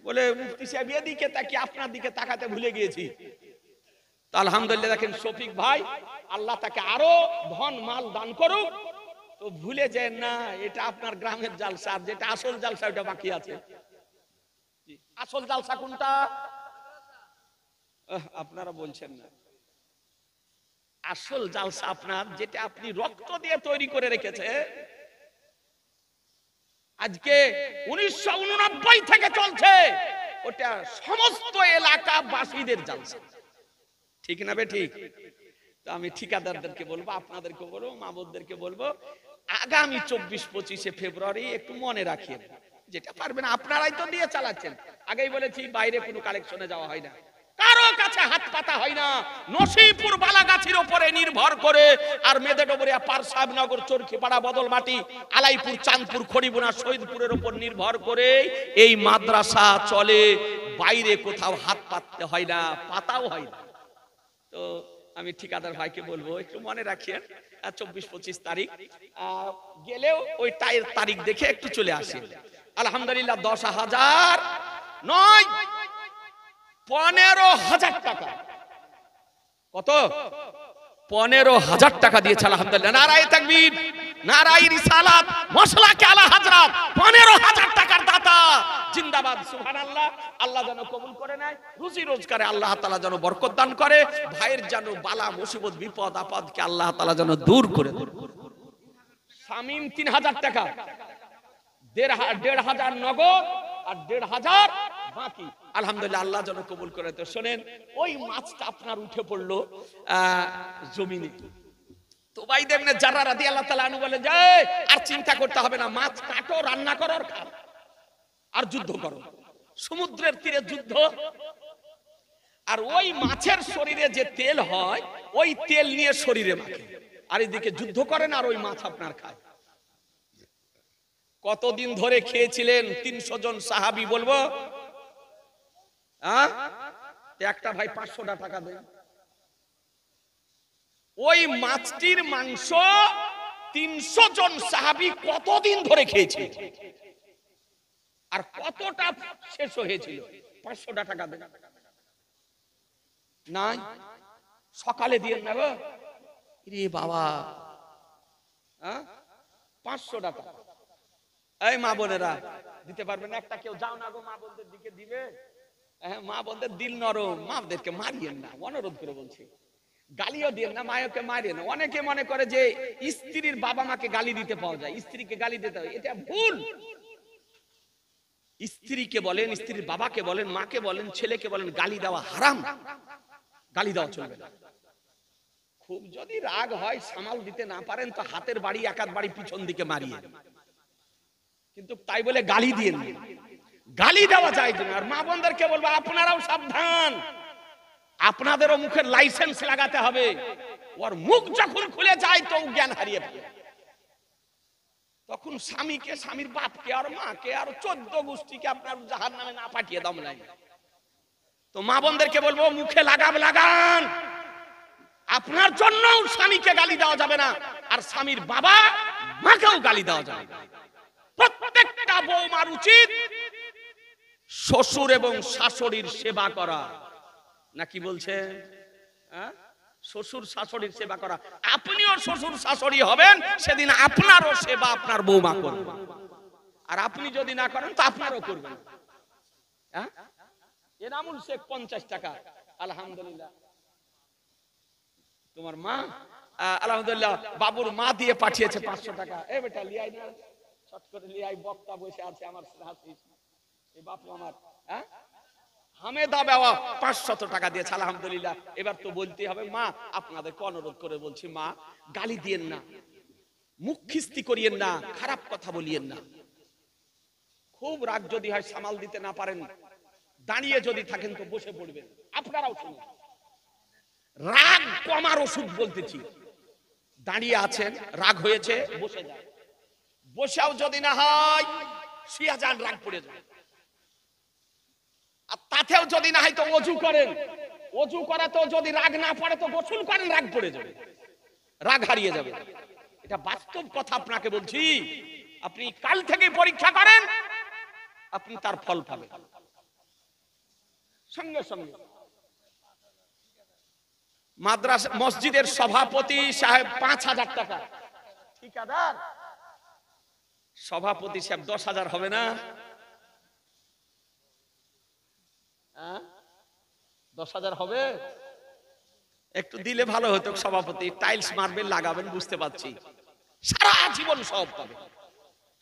বলে মুফতি সাহেব এদিকে তাকিয়ে আপনার দিকে তাকাতে ভুলে গিয়েছি। তো আলহামদুলিল্লাহ দেখেন শফিক ভাই, আল্লাহ তাকে আরো ধন মাল দান করুক। তো ভুলে যায় না, এটা আপনার গ্রামের জালসা, যেটা আসল জালসা ওটা বাকি আছে। আসল জালসা কোনটা আপনারা বলছেন না। আসল জালসা আপনার, যেটা আপনি রক্ত দিয়ে তৈরি করে রেখেছে। আজকে 1989 থেকে চলছে, ওটা সমস্ত এলাকাবাসীদের জালসা, ঠিক না বে ঠিক? তো আমি ঠিকাদারদেরকে বলবো, আপনাদেরকে বলবো, মাহবুবদেরকে বলবো, আগামী 24-25 ফেব্রুয়ারি একটু মনে রাখিয়ে, যেটা পারবেন আপনারাই তো দিয়ে চালাচ্ছেন। আগেই বলেছি বাইরে কোনো কালেকশনে যাওয়া হয় না, কারো কাছে হাত পাতা হয় না। নসিপুর বালাগাছির উপরে নির্ভর করে, আর মেদেডবরিয়া, পার সাহেবনগর, চরকিপাড়া, বদলমাটি, আলাইপুর, চাঁদপুর, খড়িবোনা, শহীদপুরের উপর নির্ভর করে এই মাদ্রাসা চলে। বাইরে কোথাও হাত পাততে হয় না, পাতাও হয় না। তো আমি ঠিকাদার ভাইকে বলবো একটু মনে রাখিয়েন, 24-25 তারিখ গেলেও ওই তারিখ দেখে একটু চলে আসেন। আলহামদুলিল্লাহ 10,000 নয়, 15,000 টাকা। কত? 15,000 টাকা দিয়েছে আলহামদুলিল্লাহ। নারায়ে তাকবীর, নারায়ে রিসালাত, মশলাকে আলা হযরত। 15,000 টাকার দাতা জিন্দাবাদ, সুবহানাল্লাহ। আল্লাহ যেন কবুল করে নেয়, রুজি রোজগারে আল্লাহ তাআলা যেন বরকত দান করে, ভাইয়ের যেন বালা মুসিবত বিপদ আপদকে আল্লাহ তাআলা যেন দূর করে দেন। শামিম 3,000 টাকা, 1,500 নগদ আর 1,500 বাকি। আলহামদুলিল্লাহ আল্লাহ যেন কবুল করে। তো শোনেন, ওই মাছটা আপনার উঠে পড়লো জমিনে। তো উবাইদ ইবনে জাররা রাদিয়াল্লাহু তাআলা আনহু বলে যে আর চিন্তা করতে হবে না, মাছ কাটো, রান্না করো আর খাও আর যুদ্ধ করো। সমুদ্রের তীরে যুদ্ধ। আর ওই মাছের শরীরে যে তেল হয়, ওই তেল নিয়ে শরীরে মাখে, আর এদিকে যুদ্ধ করেন আর ওই মাছ আপনার খায়। কতদিন ধরে খেয়েছিলেন 300 জন সাহাবী বলবো? একটা ভাই 500 টাকা দেন। ওই মাছটির মাংস 300 জন সাহাবী কতদিন ধরে খেয়েছে, আর কতটা শেষ হয়েছিল? 500 টাকা দেন। নাই, সকালে দিয়ে না গো রে বাবা। 500 টাকা। এই মা বোনেরা দিতে পারবেন? একটা কেউ যাও না গো, মা বোনদের দিকে দিবে। মা বোনদের দিল নরম, মাদেরকে মারিয়েন না, অনুরোধ করে বলছি। গালিও দিয়েন না, মায়কে মারিয়েন না। অনেকে মনে করে যে স্ত্রীর বাবা মাকে গালি দিতে পাওয়া যায়, স্ত্রীকে গালি দিতে হয়, এটা ভুল। স্ত্রীকে বলেন, স্ত্রীর বাবাকে বলেন, মাকে বলেন, ছেলেকে বলেন, গালি দেওয়া হারাম, গালি দেওয়া চলবে না। খুব যদি রাগ হয়, সামাল দিতে না পারেন, তো হাতের বাড়ি, একাত বাড়ি পিছন দিকে মারিয়ে, কিন্তু তাই বলে গালি দিয়েন না। গালি দেওয়া যায় না। আর মা বোনদেরকে বলবো আপনারাও সাবধান, আপনাদেরও মুখের লাইসেন্স লাগাতে হবে। ওর মুখ যখন খুলে যায় তো জ্ঞান হারিয়ে ফেলে। তখন স্বামীকে, স্বামীর বাপকে, আর মাকে, আর 14 গোষ্ঠীকে আপনার জাহান্নামে না পাঠিয়ে দাম নাই। তো মা বোনদেরকে বলবো মুখে লাগান। আপনার জন্য স্বামীকে গালি দেওয়া যাবে না, আর স্বামীর বাবা মাকেও গালি দেওয়া যাবে না। প্রত্যেকটা বৌমার উচিত শ্বশুর এবং শাশুড়ির সেবা করা, নাকি বলছে? শ্বশুর শাশুড়ির সেবা করা, আপনিও শ্বশুর শাশুড়ি হবেন, সেদিন আপনারও সেবা আপনার বৌমা করবে, আর আপনি যদি না করেন তো আপনারও করবেন। হ্যাঁ, এনামুল শেখ 50 টাকা, আলহামদুলিল্লাহ। তোমার মা আলহামদুলিল্লাহ বাবুর মা দিয়ে পাঠিয়েছে 500 টাকা। এ বেটা লিয়াই না, ছট করে লিয়াই, বক্তা বসে আছে আমার হাসিস, এই বাপু আমার। হ্যাঁ, হামেদা বাবা 500 টাকা দিয়েছে, আলহামদুলিল্লাহ। এবার তো বলতে হবে, মা আপনাদেরকে অনুরোধ করে বলছি, মা গালি দিয়েন না, মুখ খিস্তি করিয়েন না, খারাপ কথা বলিয়েন না। খুব রাগ যদি হয়, সামাল দিতে না পারেন, দাঁড়িয়ে যদি থাকেন তো বসে পড়বেন। আপনারাও শুনুন, রাগ কমার ওষুধ বলতেছি। দাঁড়িয়ে আছেন, রাগ হয়েছে, বসে যান। বসেও যদি না হয়, শুয়ে যান, রাগ পড়ে যান। আর তাতেও যদি না হয় তো ওযু করেন। ওযু করা তো যদি রাগ না পড়ে তো গোসল করেন, রাগ পড়ে যাবে, রাগ হারিয়ে যাবে। এটা বাস্তব কথা আপনাকে বলছি। আপনি কাল থেকে পরীক্ষা করেন, আপনি তার ফল পাবেন সঙ্গে সঙ্গে। মাদ্রাসা মসজিদের সভাপতি সাহেব 5000 টাকা, ঠিকাদার সভাপতি সাহেব 10,000 হবে না? 10,000 হবে? একটু দিলে ভালো হতো। সভাপতি টাইলস মার্বেল লাগাবেন, বুঝতে পারছি, সারা জীবন সওয়াব পাবে,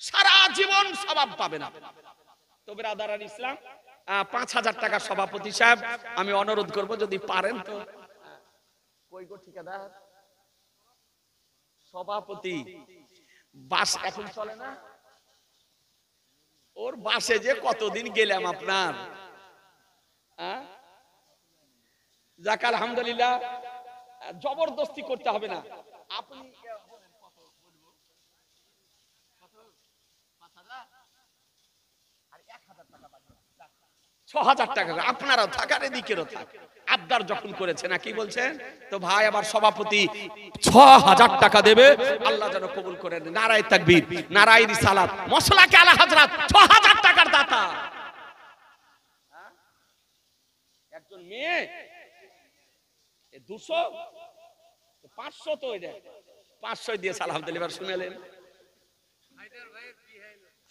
সারা জীবন সওয়াব পাবে না। তো ব্রাদার ইসলাম 5000 টাকা সভাপতি সাহেব, আমি অনুরোধ করব যদি পারেন তো। কই গো ঠিকাদার? সভাপতি বাস এখন চলে না, ওর বাসে যে কতদিন গেলাম আপনার। যাক আলহামদুলিল্লাহ, জবরদস্তি করতে হবে না। আপনি 6000 টাকা আপনারাও থাকার, এদিকেরও থাক। আবদার যখন করেছে না, কি বলছেন তো ভাই, আবার সভাপতি 6000 টাকা দেবে, আল্লাহ যেন কবুল করেন। নারায়ে তাকবীর, নারায়ে রিসালাত, মসলাকে আলা হযরত, 6000 টাকার দাতা। একজন মেয়ে 200 500 তো এটা 500 দিয়েছে, আলহামদুলিল্লাহ। শুনেলেন,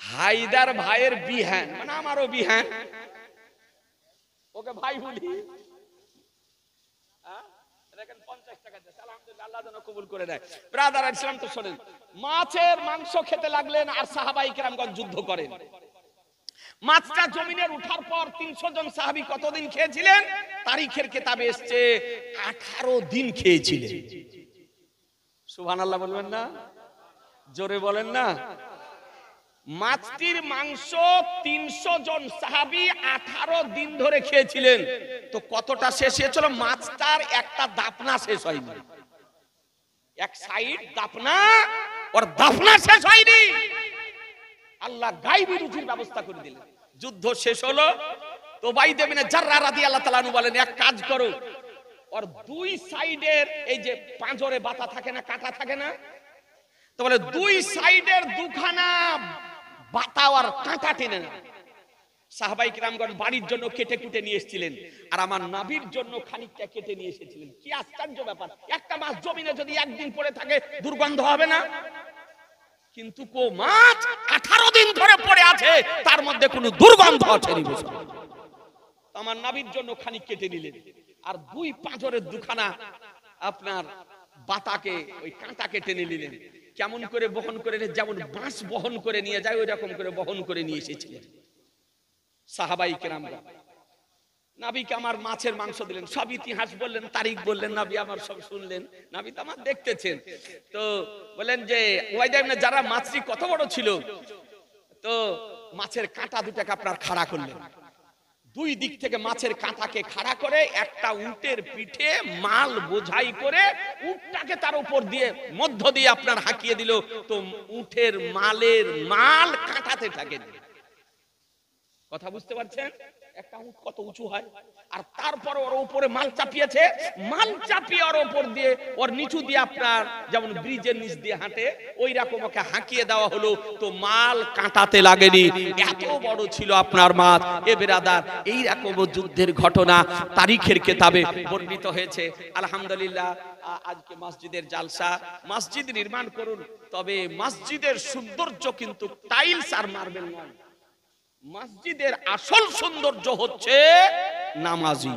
হায়দার ভাইয়ের বিহান, মানে আমারও বিহান, ওকে ভাই বলি। দেখেন 50 টাকা দিয়েছে, আলহামদুলিল্লাহ, আল্লাহ যেন কবুল করে দেয়। ব্রাদার ইসলাম, তো শুনেন, মাছের মাংস খেতে লাগলেন আর সাহাবায়ে কেরামগণ যুদ্ধ করেন। মাছটা জমিনের উঠার পর 300 জন সাহাবী কতদিন খেয়েছিলেন? তারিখের কিতাবে এসেছে 18 দিন খেয়েছিলেন। সুবহানাল্লাহ বলবেন না? জোরে বলেন না? মাছটির মাংস 300 জন সাহাবী 18 দিন ধরে খেয়েছিলেন। তো কতটা শেষ হয়েছিল? মাছটার একটা দাপনা শেষ হয়নি, এক সাইড দাপনা, ওর দাপনা শেষ হয়নি। আল্লাহ গায়বী রুজির ব্যবস্থা করে দিলেন। যুদ্ধ শেষ হলো, তো উবাইদ ইবনে জাররাহ রাদিয়াল্লাহু তাআলা আনহু বলেন, এক কাজ করো, ওর 2 সাইডের এই যে পাঁজরে বাতা থাকে না, কাটা থাকে না, তো বলে 2 সাইডের দুখানা বাতা আর কাঁটা টেনে না। সাহাবায়ে কিরামগণ বাড়ির জন্য কেটে কুটে নিয়ে এসেছিলেন, আর আমার নাভির জন্য খানিকটা কেটে নিয়ে এসেছিলেন। কি আশ্চর্য ব্যাপার! একটা মাছ জমিনে যদি একদিন পড়ে থাকে, দুর্গন্ধ হবে না? কিন্তু কো মাছ 18 দিন ধরে পড়ে আছে, তার মধ্যে কোনো দুর্গন্ধ আসেনি। আমার নাভির জন্য খানিক কেটে নিলেন, আর 2 পাঁজরের দুখানা আপনার বাতাকে, ওই কাঁটাকে টেনে নিলেন। কেমন করে বহন করে, যেমন বাঁশ বহন করে নিয়ে যায়, ওই রকম করে বহন করে নিয়ে এসেছিলেন সাহাবায়ে কেরামগণ। নবীকে আমার মাছের মাংস দিলেন, সব ইতিহাস বললেন, তারিখ বললেন, নবী আমার সব শুনলেন। নবী তো আমার দেখতেছেন। তো বলেন যে উবাইদ ইবনে জাররাহ মাছটি কত বড় ছিল, তো মাছের কাঁটা দুটাকে আপনার খাড়া করলেন। 2 দিক থেকে মাছের কাঁটাকে খাড়া করে একটা উটের পিঠে মাল বোঝাই করে উটটাকে তার উপর দিয়ে মধ্য দিয়ে আপনার হাঁকিয়ে দিল। তো উটের মালের মাল কাঁটাতে থাকে। কথা বুঝতে পারছেন? একটা উট কত উঁচু হয়, আর তারপর ওর উপরে মাল চাপিয়েছে, মাল চাপিয়ে ওর উপর দিয়ে ওর নিচু দিয়ে আপনার যেমন ব্রিজের নিচ দিয়ে হাঁটে ওই রকম ওকে হাঁকিয়ে দেওয়া হলো, তো মাল কাঁটাতে লাগেনি, এত বড় ছিল আপনার মাছ। এ বেরাদার, এই রকম যুদ্ধের ঘটনা তারিখের কিতাবে বর্ণিত হয়েছে। আলহামদুলিল্লাহ, আজকে মসজিদের জালসা, মসজিদ নির্মাণ করুন, তবে মসজিদের সৌন্দর্য কিন্তু টাইলস আর মার্বেল নয়। মসজিদের আসল সৌন্দর্য হচ্ছে নামাজি।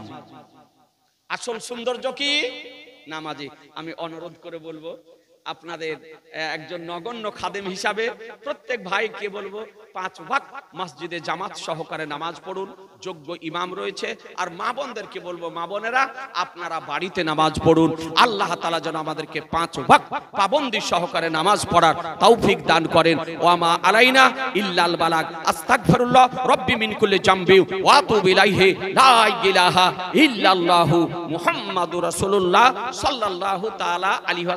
আসল সৌন্দর্য কি? নামাজি। আমি অনুরোধ করে বলবো, আপনাদের একজন নগণ্য খাদেম হিসাবে প্রত্যেক ভাইকে বলবো 5 ওয়াক্ত মসজিদে জামাত সহকারে নামাজ পড়ুন, যোগ্য ইমাম রয়েছে। আর মা বোনদেরকে বলবো, মা বোনেরা আপনারা বাড়িতে নামাজ পড়ুন। আল্লাহ তাআলা যেন আমাদেরকে 5 ওয়াক্ত পাবন্দি সহকারে নামাজ পড়ার তৌফিক দান করেন। ওয়া মা আলাইনা ইল্লাল বালাগ। আস্তাগফিরুল্লাহ রাব্বি মিন কুল্লি জামবি ওয়া আতুবু ইলাইহি লা ইলাহা ইল্লাল্লাহু মুহাম্মাদুর রাসূলুল্লাহ সাল্লাল্লাহু তাআলা আলাইহি